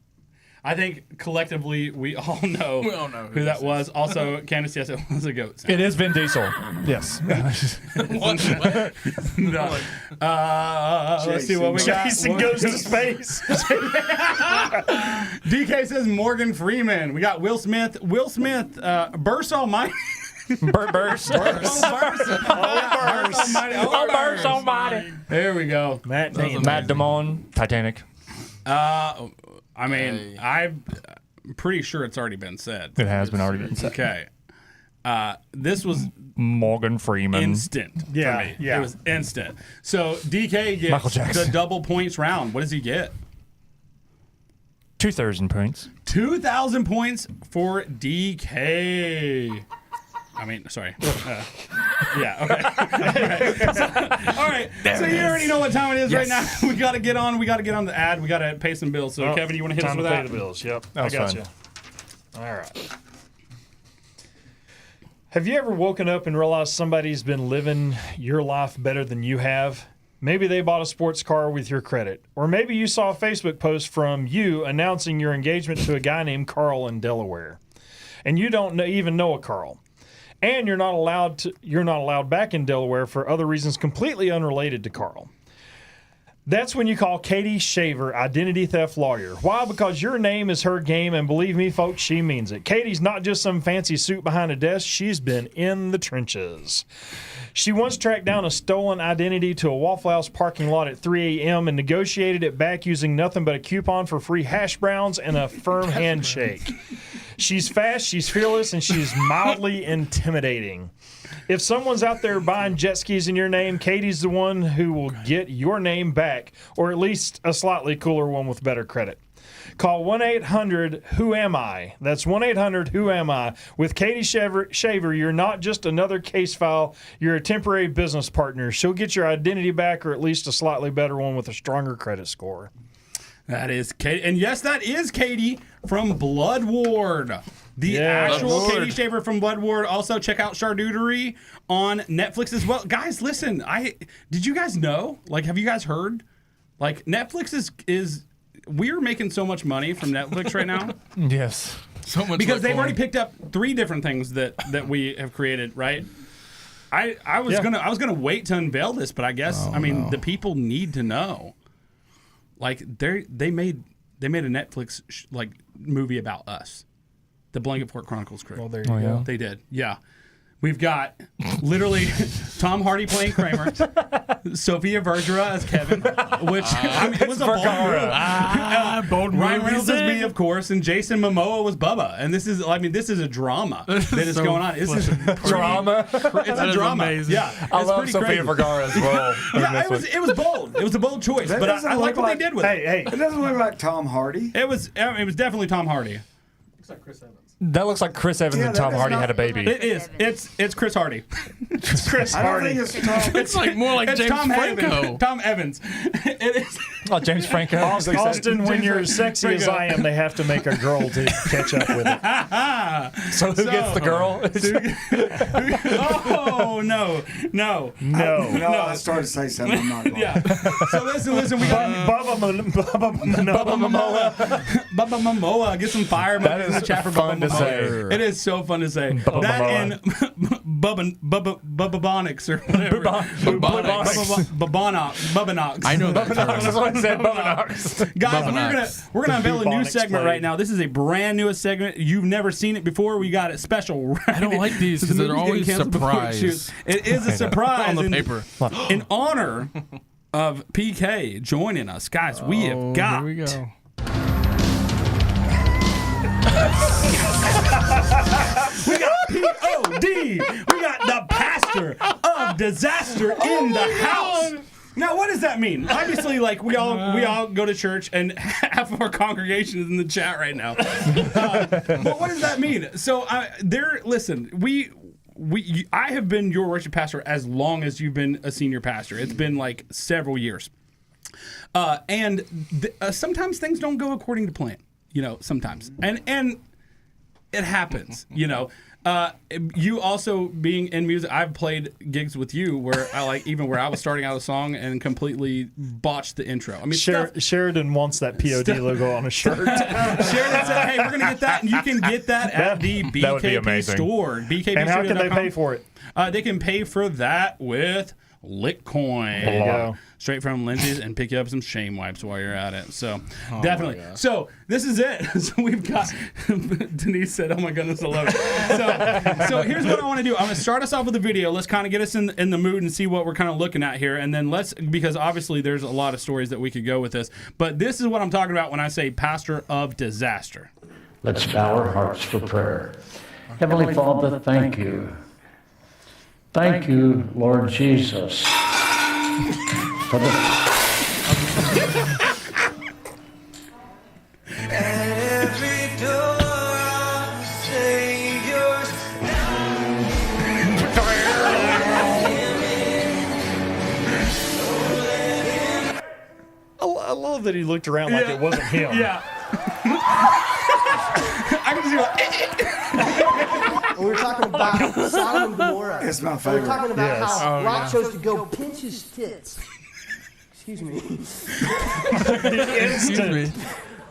I think collectively we all know, We all know who that was. Also, Candace, yes, it was a goat. It is Vin Diesel. Yes. What? No. Let's see what we got. Jason goes to space. DK says Morgan Freeman. We got Will Smith. Will Smith, Burst Almighty. Burt Burst. Burst Almighty. There we go. Matt Damon. Matt Damon, Titanic. I mean, I'm pretty sure it's already been said. It has been already been said. Okay. This was Morgan Freeman. instant Yeah, for me. yeah. It was instant. So DK Michael gets Jackson. the double points round. What does he get? 2,000 points. 2,000 points for DK. I mean, sorry. Yeah, okay. All right. So you already know what time it is right now. We got to get on. We got to get on the ad. We got to pay some bills. So, Kevin, you want to hit us Time with to pay that? the bills. Yep. I was got fun. you. All right. Have you ever woken up and realized somebody's been living your life better than you have? Maybe they bought a sports car with your credit. Or maybe you saw a Facebook post from you announcing your engagement to a guy named Carl in Delaware. And you don't even know a Carl. And you're not allowed back in Delaware for other reasons completely unrelated to Carl. That's when you call Katie Shaver, identity theft lawyer. Why? Because your name is her game, and believe me, folks, she means it. Katie's not just some fancy suit behind a desk. She's been in the trenches. She once tracked down a stolen identity to a Waffle House parking lot at 3 a.m. and negotiated it back using nothing but a coupon for free hash browns and a firm handshake. She's fast, she's fearless, and she's mildly intimidating. If someone's out there buying jet skis in your name, Katie's the one who will get your name back, or at least a slightly cooler one with better credit. Call 1-800-WHO-AM-I. That's 1-800-WHO-AM-I. With Katie Shaver, you're not just another case file. You're a temporary business partner. She'll get your identity back, or at least a slightly better one with a stronger credit score. That is Katie. And yes, that is Katie from Blood Ward. The actual Katie Shaver from Blood Ward. Also, check out Charcuterie on Netflix as well. Guys, listen. Did you guys know? Like, have you guys heard? Like, Netflix is we're making so much money from Netflix right now. Yes. So much Because they've already picked up 3 different things that we have created, right? I was gonna wait to unveil this, but I guess the people need to know. Like they made a Netflix movie about us, the Blanket Fort Chronicles crew. Well, there you go. They did, yeah. We've got literally Tom Hardy playing Kramer, Sophia Vergara as Kevin, which it was a bold move. Ryan Reynolds as me, of course, and Jason Momoa was Bubba. And this is a drama that is going on. It's a drama. It's a drama. Amazing. Yeah, I love Sophia Vergara's role. Yeah, it was bold. It was a bold choice, but I like what they did with it. It doesn't look like Tom Hardy. It was definitely Tom Hardy. Looks like Chris Evans. That looks like Chris Evans and Tom Hardy had a baby. It is. It's Chris Hardy. It's Chris I don't Hardy. think it's Tom. It's like more like James Tom Franco. Evans. Tom Evans. It is. Oh, James Franco. Austin, when you're as sexy as I am, they have to make a girl to catch up with it. So who gets the girl? Oh no. No, I started to say something. I'm not going. Yeah. So listen. We got Bubba Momoa. Get some fire That in the is chat for fun Bubba to Momoa. say. It is so fun to say. Bubba That Momoa. and Bubba-bonics or whatever. Bubba-nox. I know that term. That's what I said. Bubba Guys, we're gonna unveil a new Bubonics segment played. right now. This is a brand new segment. You've never seen it before. We got it special. Right? I don't like these because they're always surprise. It is a surprise On the and paper. in honor of PK joining us, guys. We have got. Here we go. We got P.O.D. We got the pastor of disaster in the house. Now, what does that mean? Obviously, like we all go to church, and half of our congregation is in the chat right now. But what does that mean? So, listen, I have been your worship pastor as long as you've been a senior pastor. It's been like several years, and sometimes things don't go according to plan. Sometimes, and it happens. You also being in music, I've played gigs with you where I was starting out a song and completely botched the intro. I mean, Sheridan wants that POD logo on a shirt. Sheridan said, "Hey, we're gonna get that, and you can get that at the That would be BKP amazing. store." BKP And how can they pay for it? They can pay for that with Litcoin. There you go. Straight from Lindsay's, and pick you up some shame wipes while you're at it. So definitely. So this is it. So we've got Denise said, "Oh my goodness, I love it." So here's what I want to do. I'm going to start us off with a video. Let's kind of get us in the mood and see what we're kind of looking at here, and then because obviously there's a lot of stories that we could go with this, but this is what I'm talking about when I say pastor of disaster. Let's bow our hearts for prayer. Heavenly Father, thank you. Thank you, Lord Jesus, for the Every door of Savior's I love that he looked around like it wasn't him. Yeah. I can see We were talking about Sodom and Gomorrah. It's my We were favorite. talking about Yes. how Lot chose to go pinch his tits Excuse me.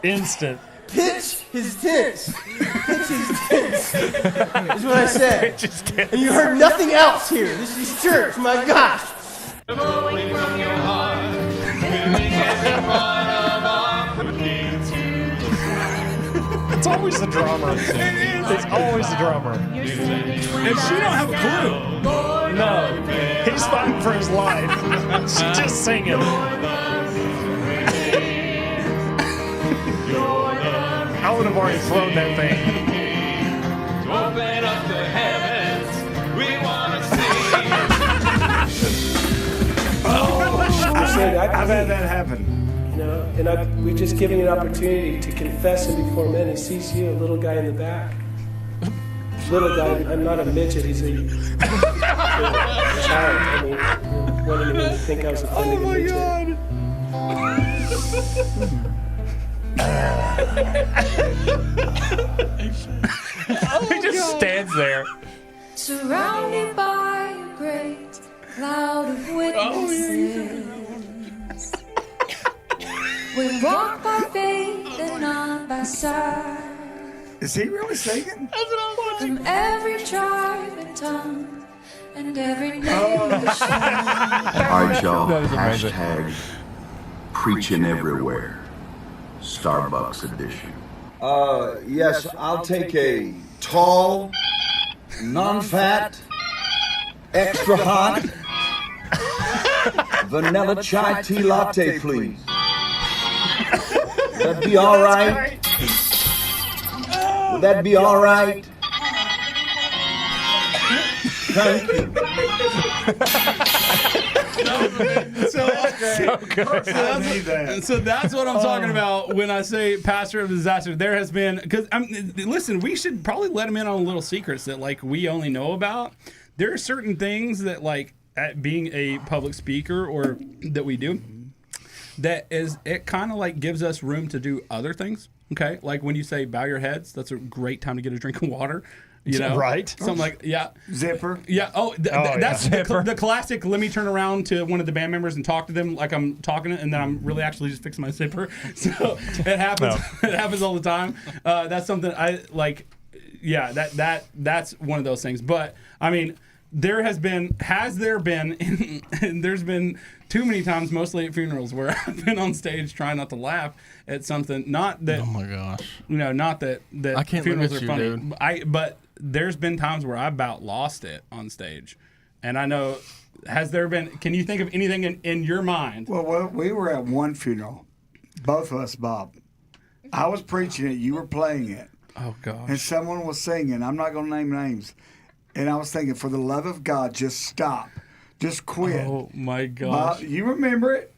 Instant. Pitch his tents. Pitch his tents. Is what I said. And you heard nothing else here. This is church. My gosh. It's always the drummer. It's always the drummer. And she don't have a clue. No, he's fighting for his life. She's just singing. I would have already thrown that thing. Open up the heavens, we want to I said, I've had that happen. You know, and we've just given you an opportunity to confess him before men. He sees you, a little guy in the back. Little guy, I'm not a midget, he's a child. I mean, what do you think I was offending a midget? He just stands there. Surrounded by a great cloud of witnesses. We walk by faith and not by sight. Is he really singing? From every tribe and tongue and every nation. All right, y'all. That is amazing. Hashtag preaching everywhere. Starbucks edition. Yes, I'll take a tall, non-fat, extra hot, vanilla chai tea latte, please. Would that be all right? Would that be all right? Thank you. So that's what I'm talking about when I say pastor of disaster. There has been, because listen, we should probably let him in on little secrets that like we only know about. There are certain things that like at being a public speaker or that we do that is it kind of like gives us room to do other things. Okay, like when you say bow your heads, that's a great time to get a drink of water. You know, right? Something like Zipper. Yeah. Oh, that's the classic. Let me turn around to one of the band members and talk to them like I'm talking, and then I'm really actually just fixing my zipper. So it happens. No. It happens all the time. That's something I like. Yeah. That's one of those things. But I mean, there's been too many times, mostly at funerals, where I've been on stage trying not to laugh at something. Not that. Oh my gosh. You know, not that I can't funerals look are at funny. you, dude. But there's been times where I about lost it on stage, and I know. Has there been? Can you think of anything in your mind? Well, we were at one funeral, both of us, Bob. I was preaching it, you were playing it. Oh gosh. And someone was singing. I'm not going to name names. And I was thinking, for the love of God, just stop. Just quit. Oh, my gosh. You remember it?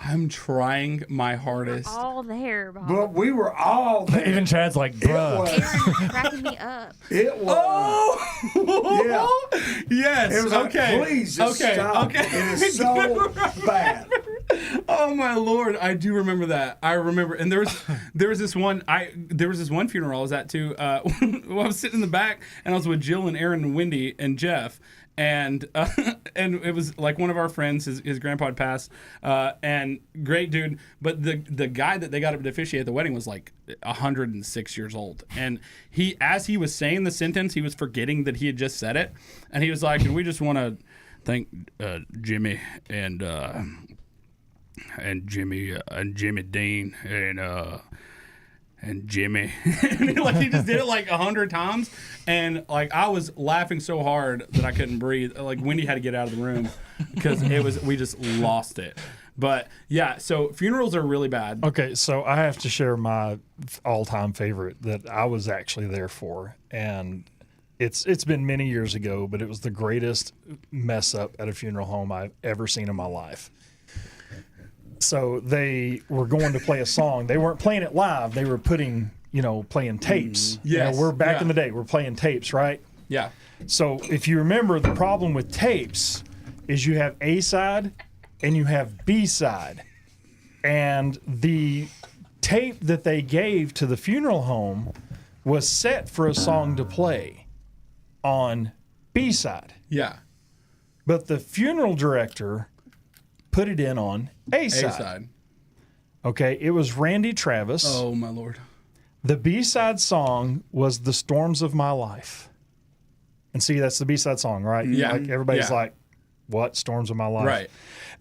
I'm trying my hardest. We're all there, Bob. But we were all there. Even Chad's like, bruh. Aaron's cracking me up. It was. Oh! Yeah. Yes. It was okay. Like, please just stop. Okay. It is so bad. Oh my Lord, I do remember that. I remember, and there was this one funeral I was at too. I was sitting in the back, and I was with Jill and Aaron and Wendy and Jeff, and it was like one of our friends. His grandpa had passed, and great dude. But the guy that they got up to officiate at the wedding was like 106 years old, and as he was saying the sentence, he was forgetting that he had just said it, and he was like, "And we just want to thank Jimmy and Jimmy Dean and Jimmy." Like he just did it like 100 times, and like I was laughing so hard that I couldn't breathe. Like Wendy had to get out of the room because we just lost it. But yeah, so funerals are really bad. Okay, so I have to share my all-time favorite that I was actually there for, and it's been many years ago, but it was the greatest mess up at a funeral home I've ever seen in my life. So they were going to play a song. They weren't playing it live. They were playing tapes. Yes. We're back in the day. We're playing tapes, right? Yeah. So if you remember, the problem with tapes is you have A side and you have B side. And the tape that they gave to the funeral home was set for a song to play on B side. Yeah. But the funeral director put it in on A-side. A-side. Okay, it was Randy Travis. Oh, my Lord. The B-side song was The Storms of My Life. And see, that's the B-side song, right? Yeah. Like everybody's Yeah. like, what? Storms of My Life? Right.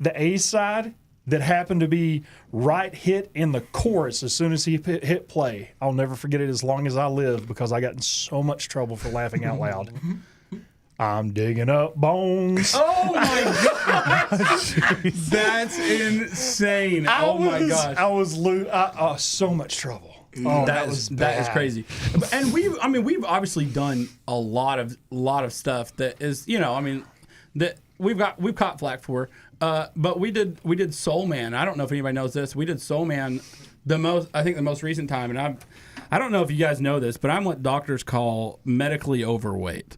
The A-side that happened to be right hit in the chorus as soon as he hit play. I'll never forget it as long as I live because I got in so much trouble for laughing out loud. I'm digging up bones. Oh my God, that's insane! Oh my gosh, I was so much trouble. Oh, that is crazy. And we've obviously done a lot of stuff that is, that we've caught flack for. But we did Soul Man. I don't know if anybody knows this. We did Soul Man the most recent time, and I don't know if you guys know this, but I'm what doctors call medically overweight.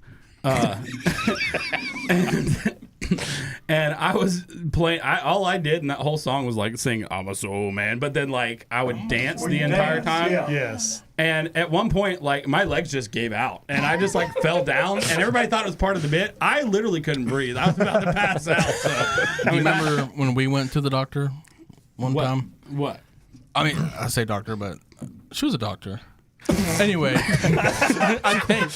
And I was playing. All I did in that whole song was like sing "I'm a Soul Man," but then like I would dance the entire time. Yeah. Yes. And at one point, like my legs just gave out, and I just like fell down, and everybody thought it was part of the bit. I literally couldn't breathe. I was about to pass out. So, Do you remember when we went to the doctor one time? What? I mean, I say doctor, but she was a doctor. Anyway, I think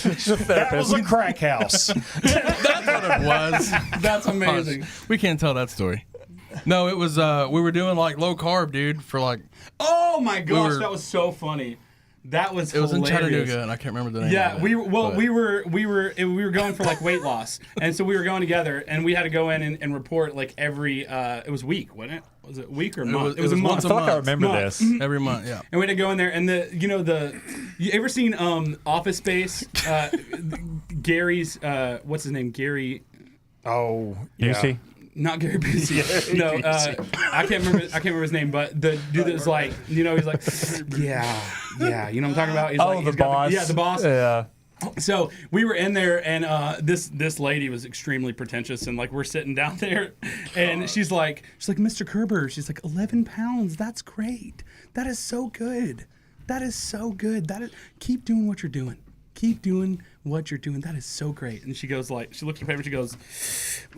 That was a crack house. that's what it was. That's amazing. We can't tell that story. No, it was we were doing like low carb, dude, for like Oh my gosh, that was so funny. That was it was hilarious. in Chattanooga, and I can't remember the name. Yeah, of it, we were but- we were going for like weight loss, and so we were going together, and we had to go in and report like every it was week, wasn't it? Was it week or month? It was a month. I feel like I remember Month. this. every month. Yeah. And we had to go in there, and you ever seen Office Space? Gary's what's his name? Gary. Oh, yeah. Busey? Not Gary Busey. No, I can't remember his name, but the dude that's like, he's like, yeah, you know what I'm talking about? He's like, The boss. The boss. Yeah. So we were in there, and this lady was extremely pretentious, and like we're sitting down there, and she's like, Mr. Kerber, she's like, 11 pounds, that's great, that is so good, keep doing what you're doing. Keep doing what you're doing. That is so great. And she goes like, she looks at the paper. She goes,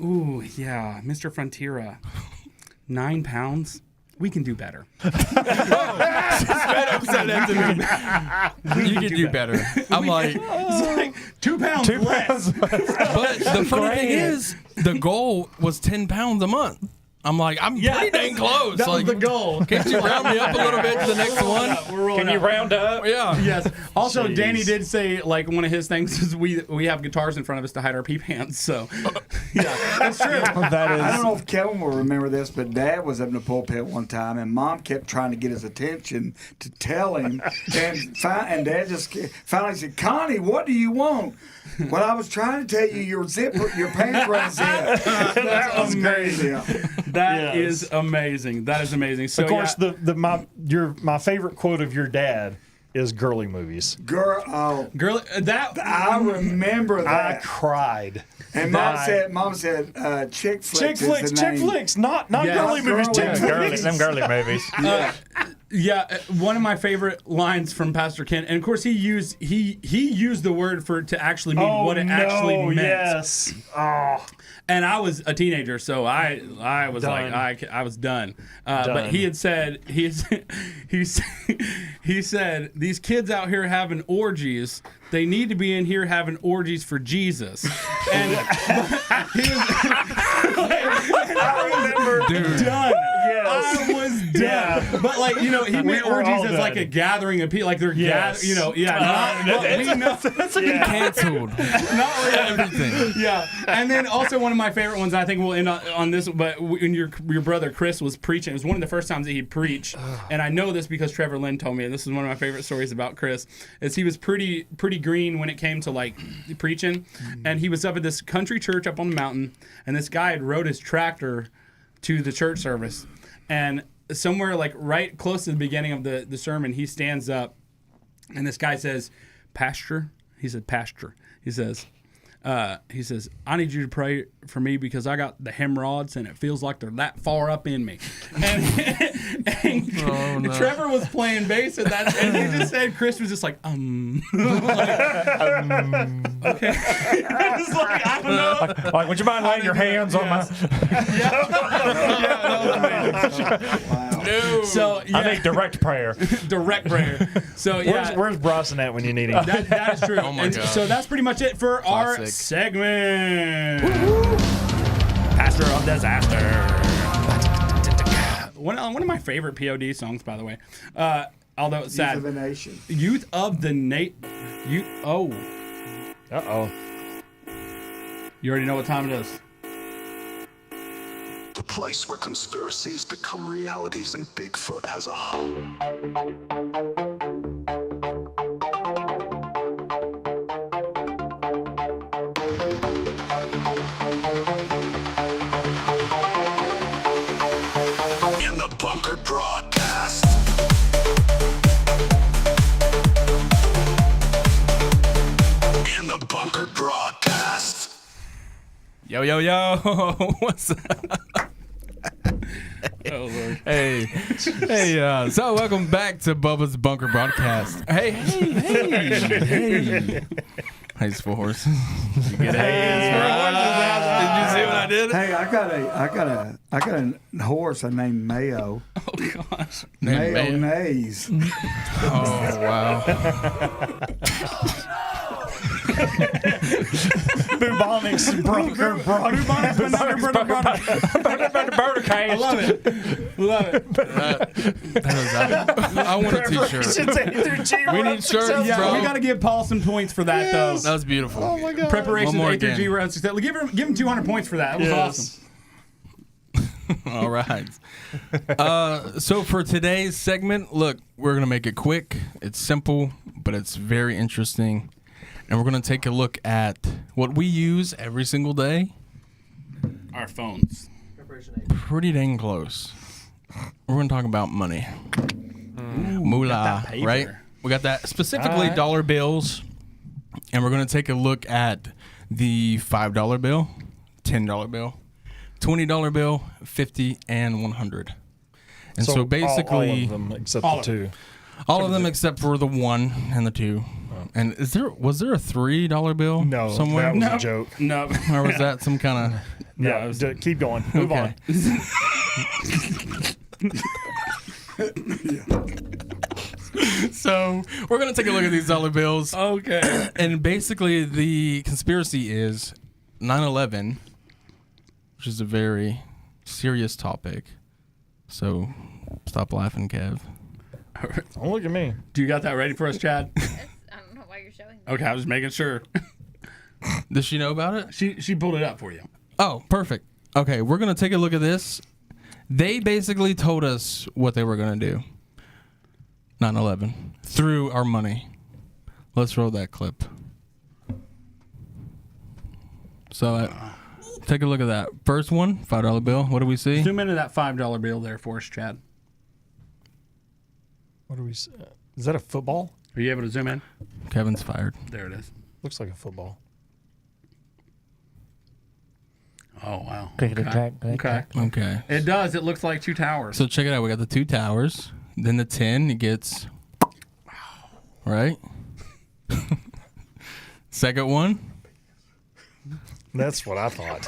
ooh, yeah, Mr. Frontiera, 9 pounds. We can do better. You can do better. I'm like, It's like 2 pounds less. but the funny thing is, the goal was 10 pounds a month. I'm like, I'm pretty dang close. That was like, the goal. Can't you round me up a little bit to the next one? We're rolling Can you up. round up? Yeah. Yes. Also, Jeez. Danny did say like one of his things is we have guitars in front of us to hide our pee pants. So, yeah, that's true. I don't know if Kevin will remember this, but Dad was up in the pulpit one time, and Mom kept trying to get his attention to tell him, and Dad just finally said, "Connie, what do you want?" Well, I was trying to tell you your pants run zip. That was crazy. That is amazing. That is amazing. So, Of course, my favorite quote of your dad is girly movies. Girl, that I remember I that. cried. And Mom said, chick flicks. Chick flicks, not girly movies. Chick flicks. Them girly movies. Yeah, one of my favorite lines from Pastor Ken, and of course he used the word to actually mean what it actually meant. Yes. Oh. And I was a teenager, so I was Done. like I was done. But he had said he said these kids out here having orgies. They need to be in here having orgies for Jesus. And he was, I remember. dude, done. Yes. I was done. Yeah. But like he meant were orgies all as like done. a gathering of people, like they're Yes. we know. That's a good Canceled. Not really. Everything. Yeah, and then also one of my favorite ones. I think we'll end on this. But when your brother Chris was preaching, it was one of the first times that he preached, and I know this because Trevor Lynn told me. And this is one of my favorite stories about Chris. Is he was pretty green when it came to like preaching, and he was up at this country church up on the mountain, and this guy had rode his tractor to the church service, and somewhere like right close to the beginning of the sermon, he stands up, and this guy says, "Pastor," he said, "Pastor," he says, "I need you to pray for me because I got the hemorrhoids and it feels like they're that far up in me." And Trevor was playing bass at that, and he just said, Chris was just like, Okay. It's like, I don't know. Like, would you mind laying your hands on my? No. So yeah. I need direct prayer. Direct prayer. So yeah. Where's Bryson at when you need him? That is true. Oh my And God. so that's pretty much it for our Classic. segment. Pastor of Disaster. One of my favorite POD songs, by the way. Although it's sad. Youth of the Nation. Youth of the Oh. Uh-oh. You already know what time it is. The place where conspiracies become realities and Bigfoot has a home. In the bunker broadcast. In the bunker broadcast. Yo, yo, yo. What's up? Oh, Lord. Hey. Hey, so welcome back to Bubba's Bunker Broadcast. Hey. Hey, Sport Horse. You get Did you see what I did? Hey, I got a horse I named Mayo. Oh, gosh. Mayonnaise. Oh, wow. Bubonics Bunker Broadcast. I love it. I want a t-shirt. We need shirts, Yeah, bro. we got to give Paul some points for that, though. That was beautiful. Oh my God. Preparation One more A through G again. round success. Give him 200 points for that. That was awesome. All right. So for today's segment, look, we're going to make it quick. It's simple, but it's very interesting. And we're going to take a look at what we use every single day. Our phones. Pretty dang close. We're going to talk about money. Moolah, right? We got that, specifically dollar bills. And we're going to take a look at the $5 bill, $10 bill, $20 bill, $50, and $100. And so basically, all of them except the two. All of them except for the 1 and the 2. And was there a $3 bill? No, somewhere? that was a joke. No. Or was that some kind of? No, keep going. Move on. So we're gonna take a look at these dollar bills. Okay. And basically, the conspiracy is 9/11, which is a very serious topic. So stop laughing, Kev. Don't look at me. Do you got that ready for us, Chad? I don't know why you're showing me. Okay, I was making sure. Does she know about it? She pulled it up for you. Oh, perfect. Okay, we're gonna take a look at this. They basically told us what they were gonna do. 9/11 through our money. Let's roll that clip. So take a look at that. First one, $5 bill. What do we see? Zoom into that $5 bill there for us, Chad. What do we see? Is that a football? Are you able to zoom in? Kevin's fired. There it is. Looks like a football. Oh, wow. Okay. It does. It looks like two towers. So check it out. We got the 2 towers. Then the 10, it gets. Right? Second one. That's what I thought.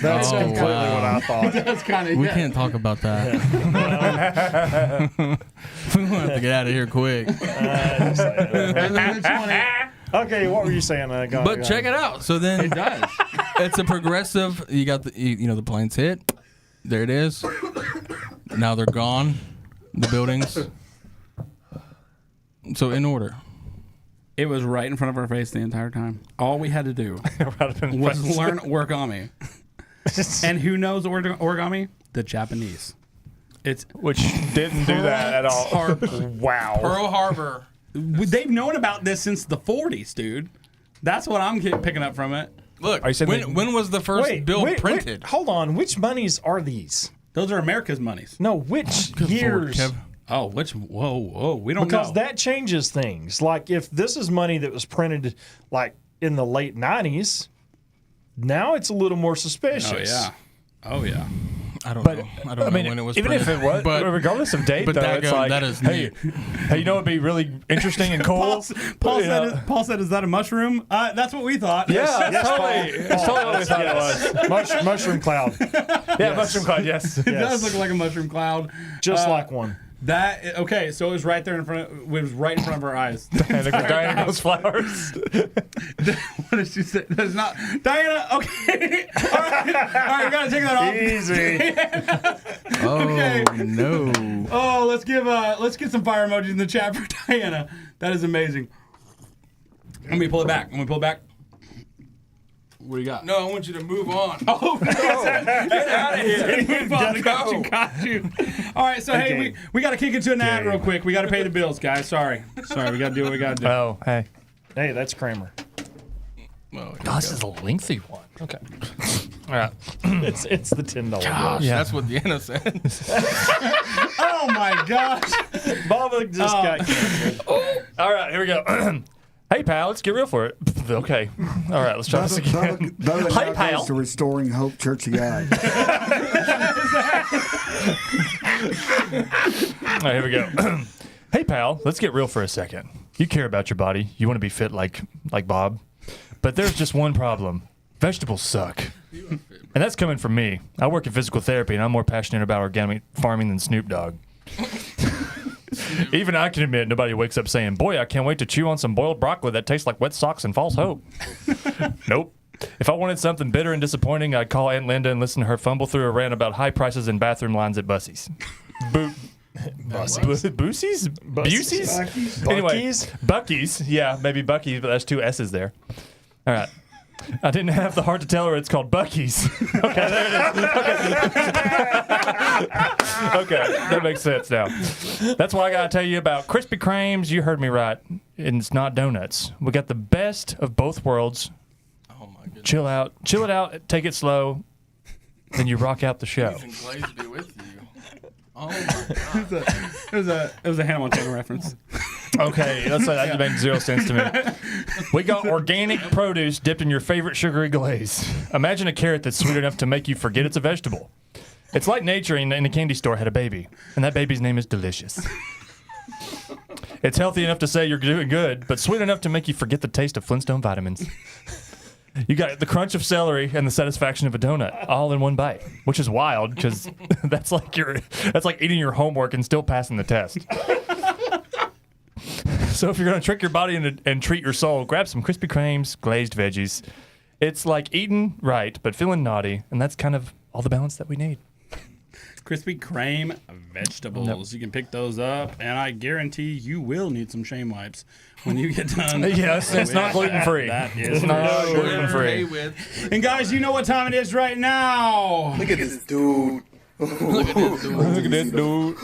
That's completely what I thought. That's kind of. We can't talk about that. We have to get out of here quick. Okay, what were you saying? But check it out. So then It does. it's a progressive. You got the the planes hit. There it is. Now they're gone. The buildings. So in order. It was right in front of our face the entire time. All we had to do was learn origami. And who knows origami? The Japanese. Which didn't do that at all. Wow. Pearl Harbor. They've known about this since the 40s, dude. That's what I'm picking up from it. Look, when was the first bill printed? Hold on. Which monies are these? Those are America's monies. No, which years? Oh, whoa. We don't know. Because that changes things. Like if this is money that was printed like in the late 90s, now it's a little more suspicious. Oh, yeah. I don't But know. I don't know when it was even printed. if it was, but regardless of date, but though, that it's go- like, that is hey, you know, it'd be really interesting and cool. Paul said, "Is that a mushroom?" That's what we thought. Yeah, Yes, it's totally what we thought it was. Mushroom cloud. Yeah, mushroom cloud. Yes, It does look like a mushroom cloud. Just like one. That okay? So it was right there in front. It was right in front of our eyes. Diana goes flowers. What did she say? That's not Diana. Okay. All right, we gotta take that off. Easy. Okay. Oh no. Oh, let's get some fire emojis in the chat for Diana. That is amazing. Let me pull it back. What do you got? No, I want you to move on. Oh, get out of here. Move on. Got you. All right, so hey, we got to kick into an ad real quick. We got to pay the bills, guys. Sorry, we got to do what we got to do. Oh, hey. Hey, that's Kramer. Oh, This is a lengthy one. Okay. All right. It's the $10 bill. Gosh, that's what Deanna said. Oh my gosh. Bubba just got canceled. All right, here we go. Hey, pal, let's get real for it. Okay. All right, let's try this again. Hey, pal. To Restoring Hope Church of God. All right, here we go. Hey, pal, let's get real for a second. You care about your body. You want to be fit like Bob. But there's just one problem. Vegetables suck. And that's coming from me. I work in physical therapy, and I'm more passionate about organic farming than Snoop Dogg. Even I can admit nobody wakes up saying, boy, I can't wait to chew on some boiled broccoli that tastes like wet socks and false hope. Nope. If I wanted something bitter and disappointing, I'd call Aunt Linda and listen to her fumble through a rant about high prices and bathroom lines at Bussey's. Bussey's? Busey's? Anyway, Bucky's. Yeah, maybe Bucky's, but that's 2 S's there. All right. I didn't have the heart to tell her it's called Bucky's. Okay, there it is. Okay, that makes sense now. That's why I got to tell you about Krispy Kremes. You heard me right. And it's not donuts. We got the best of both worlds. Oh my goodness. Chill it out, take it slow, then you rock out the show. Glaze be with you. Oh my God. It was a Hannah Montana reference. Okay, that makes 0 sense to me. We got organic produce dipped in your favorite sugary glaze. Imagine a carrot that's sweet enough to make you forget it's a vegetable. It's like nature in a candy store had a baby, and that baby's name is Delicious. It's healthy enough to say you're doing good, but sweet enough to make you forget the taste of Flintstone vitamins. You got the crunch of celery and the satisfaction of a donut all in one bite, which is wild because that's like eating your homework and still passing the test. So if you're going to trick your body and treat your soul, grab some Krispy Kremes, glazed veggies. It's like eating right, but feeling naughty, and that's kind of all the balance that we need. Krispy Kreme vegetables. Yep. You can pick those up, and I guarantee you will need some shame wipes when you get done. Yes, it's not gluten-free. That is it's not gluten-free. And guys, you know what time it is right now. Look at this dude. Look at this dude. Look at this dude. No.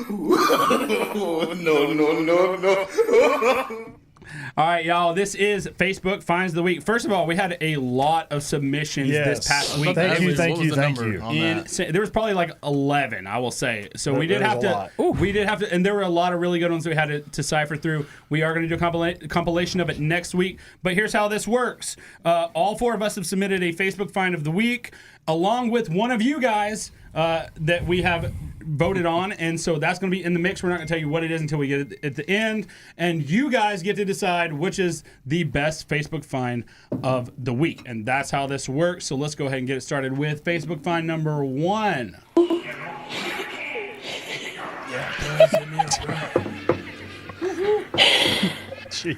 All right, y'all. This is Facebook Finds the Week. First of all, we had a lot of submissions this past week. Thank you. There was probably like 11, I will say. So we did have to, and there were a lot of really good ones we had to cipher through. We are going to do a compilation of it next week. But here's how this works. All 4 of us have submitted a Facebook Find of the Week, along with one of you guys that we have voted on, and so that's going to be in the mix. We're not going to tell you what it is until we get it at the end, and you guys get to decide which is the best Facebook find of the week, and that's how this works. So let's go ahead and get it started with Facebook find number 1.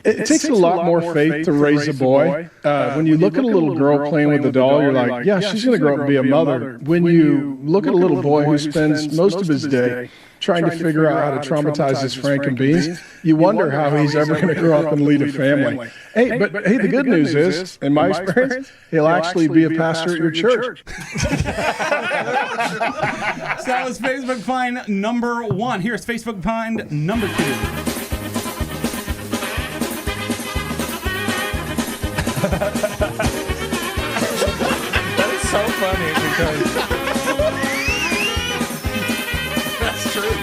It takes a lot more faith to raise a boy. When you look at a little girl playing with a doll, you're like, yeah, she's going to grow up and be a mother. When you look at a little boy who spends most of his day trying to figure out how to traumatize his Franken beans, you wonder how he's ever going to grow up and lead a family. Hey, but the good news is, in my experience, he'll actually be a pastor at your church. So that was Facebook find number 1. Here's Facebook find number 2. That is so funny because that's true.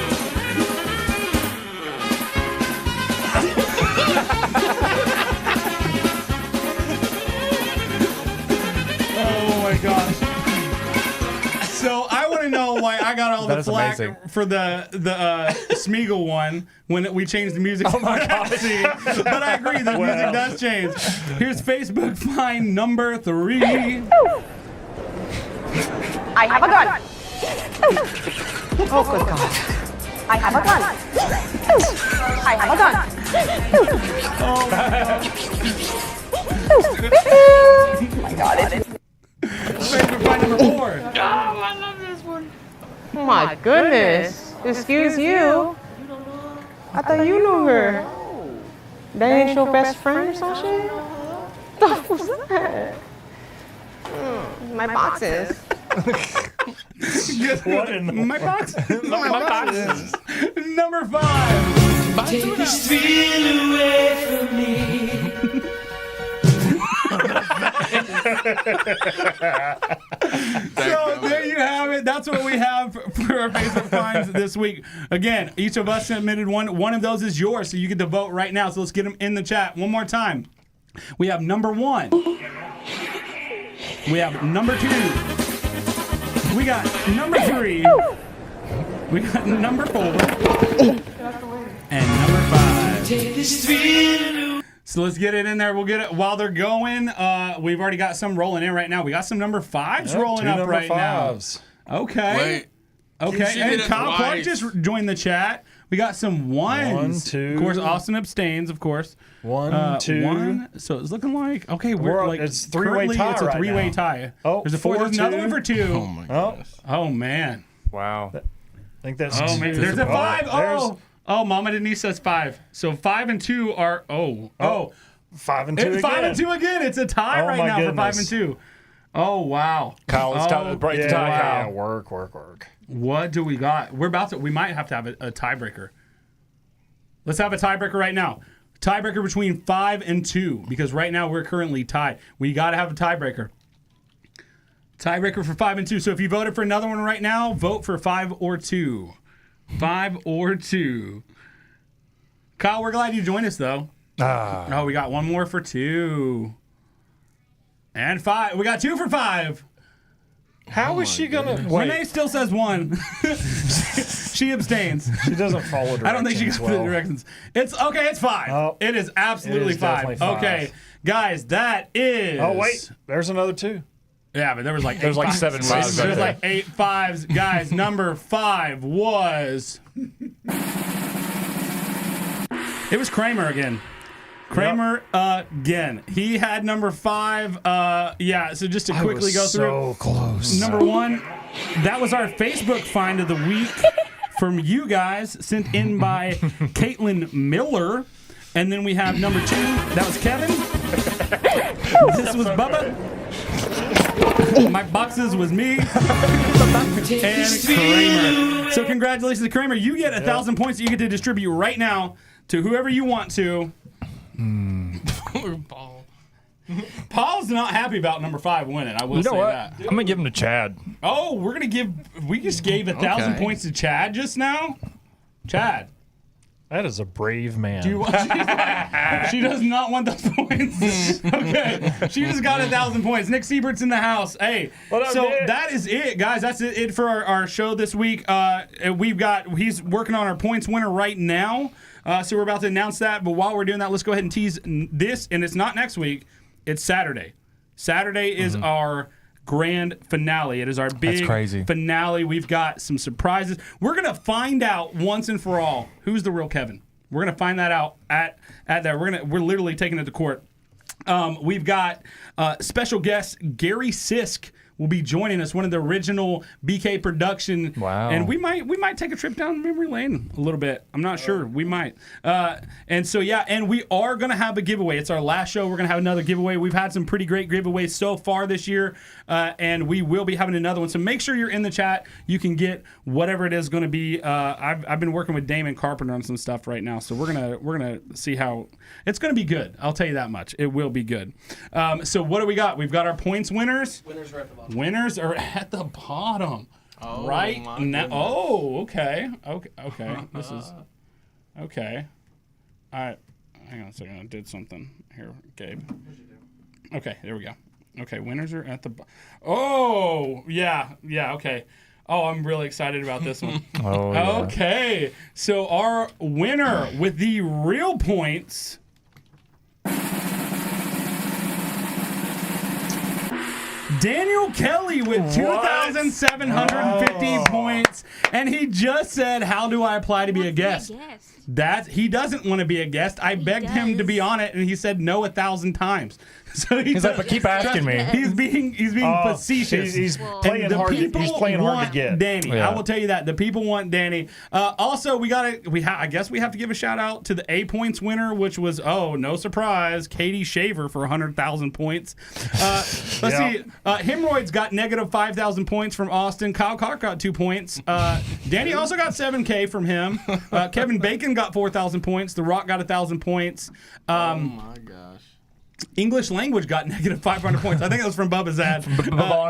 Oh my gosh. So I want to to know why I got all That the is flack amazing. for the Smeagol one when we changed the music. Oh my God. But I agree, the music does change. Here's Facebook find number 3. I have a gun. Oh, good God. I have a gun. I have a gun. Oh my God. Facebook find number 4. Oh, I love this one. Oh my goodness. Excuse you. I thought you knew her. That ain't your best friend or some shit? What was that? My boxes. What in the My box? My boxes. Number 5. Take this thrill away from me. So there you have it. That's what we have for our Facebook finds this week. Again, each of us submitted one. One of those is yours, so you get to vote right now. So let's get them in the chat one more time. We have number 1. We have number 2. We got number 3. We got number 4. And number 5. Take this thrill. So let's get it in there. We'll get it while they're going. We've already got some rolling in right now. We got some number 5s rolling up right now. Okay. Wait. Okay. And Kyle Clark just joined the chat. We got some 1s. 1, 2. Of course, Austin abstains, of course. 1, 2. 1. So it's looking like, okay, we're like, it's three-way tie It's a right 3-way now. tie. Oh, there's a 4. There's 4, another 2. one for 2. Oh my goodness. Oh, man. Wow. I think that's. Oh, man. There's a 5. Oh, Mama Denise says 5. So 5 and 2 are, 5 and 2 again. 5 and 2 again. It's a tie right now for 5 and 2. Oh, wow. Kyle, it's time to break the tie, Kyle. Yeah, work. What do we got? We might have to have a tiebreaker. Let's have a tiebreaker right now. Tiebreaker between 5 and 2, because right now we're currently tied. We got to have a tiebreaker. Tiebreaker for 5 and 2. So if you voted for another one right now, vote for 5 or 2. 5 or 2. Kyle, we're glad you joined us, though. Oh, we got one more for 2. And 5. We got 2 for 5. How is she gonna? Renee still says 1. She abstains. She doesn't follow directions. I don't think she got the directions. It's okay. It's 5. Oh, it is absolutely it is 5. definitely 5. Okay, guys, that is. Oh wait, there's another 2. Yeah, but there was like 8 There's like 5s. 7 5s. There's like 8 5s, guys. Number 5 was. It was Kramer again. Kramer again. He had number 5. Yeah, so just to quickly go through. So close. Number 1, that was our Facebook find of the week from you guys, sent in by Caitlin Miller. And then we have number 2, that was Kevin. This was Bubba. My boxes was me. And Kramer. So congratulations to Kramer. You get 1,000 points that you get to distribute right now to whoever you want to. Paul. Paul's not happy about number 5 winning. I will say that. I'm gonna give him to Chad. Oh, we just gave 1,000 Okay. points to Chad just now. Chad, That is a brave man. do you want? She does not want those points. Okay, she just got 1,000 points. Nick Siebert's in the house. Hey, so that is it, guys. That's it for our show this week. He's working on our points winner right now. So we're about to announce that. But while we're doing that, let's go ahead and tease this. And it's not next week. It's Saturday. Saturday is our grand finale. It is our big finale. We've got some surprises. We're going to find out once and for all who's the real Kevin. We're going to find that out at that. We're literally taking it to court. We've got special guest Gary Sisk will be joining us, one of the original BK production. Wow. And we might take a trip down memory lane a little bit. I'm not sure. We might. And so, yeah, and we are going to have a giveaway. It's our last show. We're going to have another giveaway. We've had some pretty great giveaways so far this year, and we will be having another one. So make sure you're in the chat. You can get whatever it is going to be. I've been working with Damon Carpenter on some stuff right now, so we're gonna see how it's going to be good. I'll tell you that much. It will be good. So what do we got? We've got our points winners. Winners are at the bottom. Winners are at the bottom. Oh, right my now. goodness. Oh, okay. This is okay. All right. Hang on a second. I did something here, Gabe. Okay, there we go. Okay, winners are at the. Oh, yeah. Okay. Oh, I'm really excited about this one. Oh, yeah. Okay, so our winner with the real points. Daniel Kelly with 2,750 points, and he just said, "How do I apply to be a guest?" That he doesn't want to be a guest. I begged him to be on it, and he said no 1,000 times. So He's like, but keep asking me. He's being facetious. He's playing hard. He's playing hard to get. Danny, Yeah. I will tell you that the people want Danny. Also, I guess we have to give a shout out to the A points winner, which was no surprise, Katie Shaver for 100,000 points. Let's see. Hemorrhoids got negative 5,000 points from Austin. Kyle Clark got 2 points. Danny also got 7K from him. Kevin Bacon got 4,000 points. The Rock got 1,000 points. Oh my gosh. English language got negative 500 points. I think that was from Bubba's ad.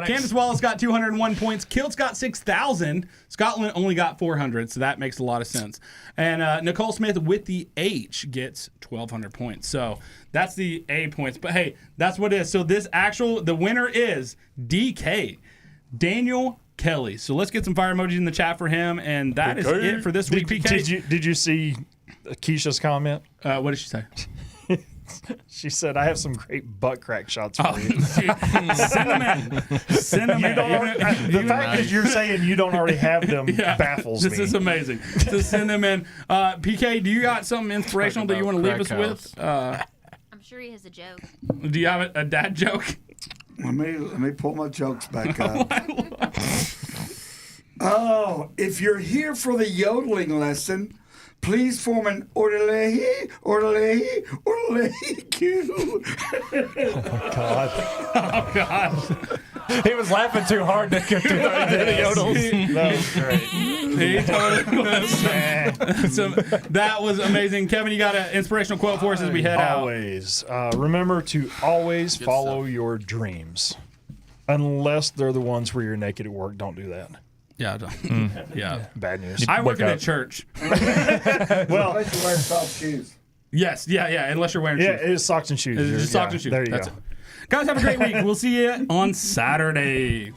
Candace Wallace got 201 points. Kilt's got 6,000. Scotland only got 400, so that makes a lot of sense. And Nicole Smith with the H gets 1,200 points. So that's the A points. But hey, that's what it is. So the winner is DK, Daniel Kelly. So let's get some fire emojis in the chat for him. And that is it for this week, PK. Did you see Keisha's comment? What did she say? She said, "I have some great butt crack shots for you." Send them in. Send them in. The fact that you're saying you don't already have them baffles me. This is amazing. So send them in. PK, do you got something inspirational that you want to leave us with? I'm sure he has a joke. Do you have a dad joke? Let me pull my jokes back up. If you're here for the yodeling lesson, please form an orderly queue. Oh, God. Oh, gosh. He was laughing too hard to get to the yodels. That was great. He totally was. So that was amazing. Kevin, you got an inspirational quote for us as we head out? Always. Remember to always follow your dreams. Unless they're the ones where you're naked at work. Don't do that. Yeah. Yeah. Bad news. I work in a church. Well, unless you wear soft shoes. Yes. Yeah. Unless you're wearing shoes. Yeah, it is socks and shoes. It's just socks and shoes. There you That's go. it. Guys, have a great week. We'll see you on Saturday.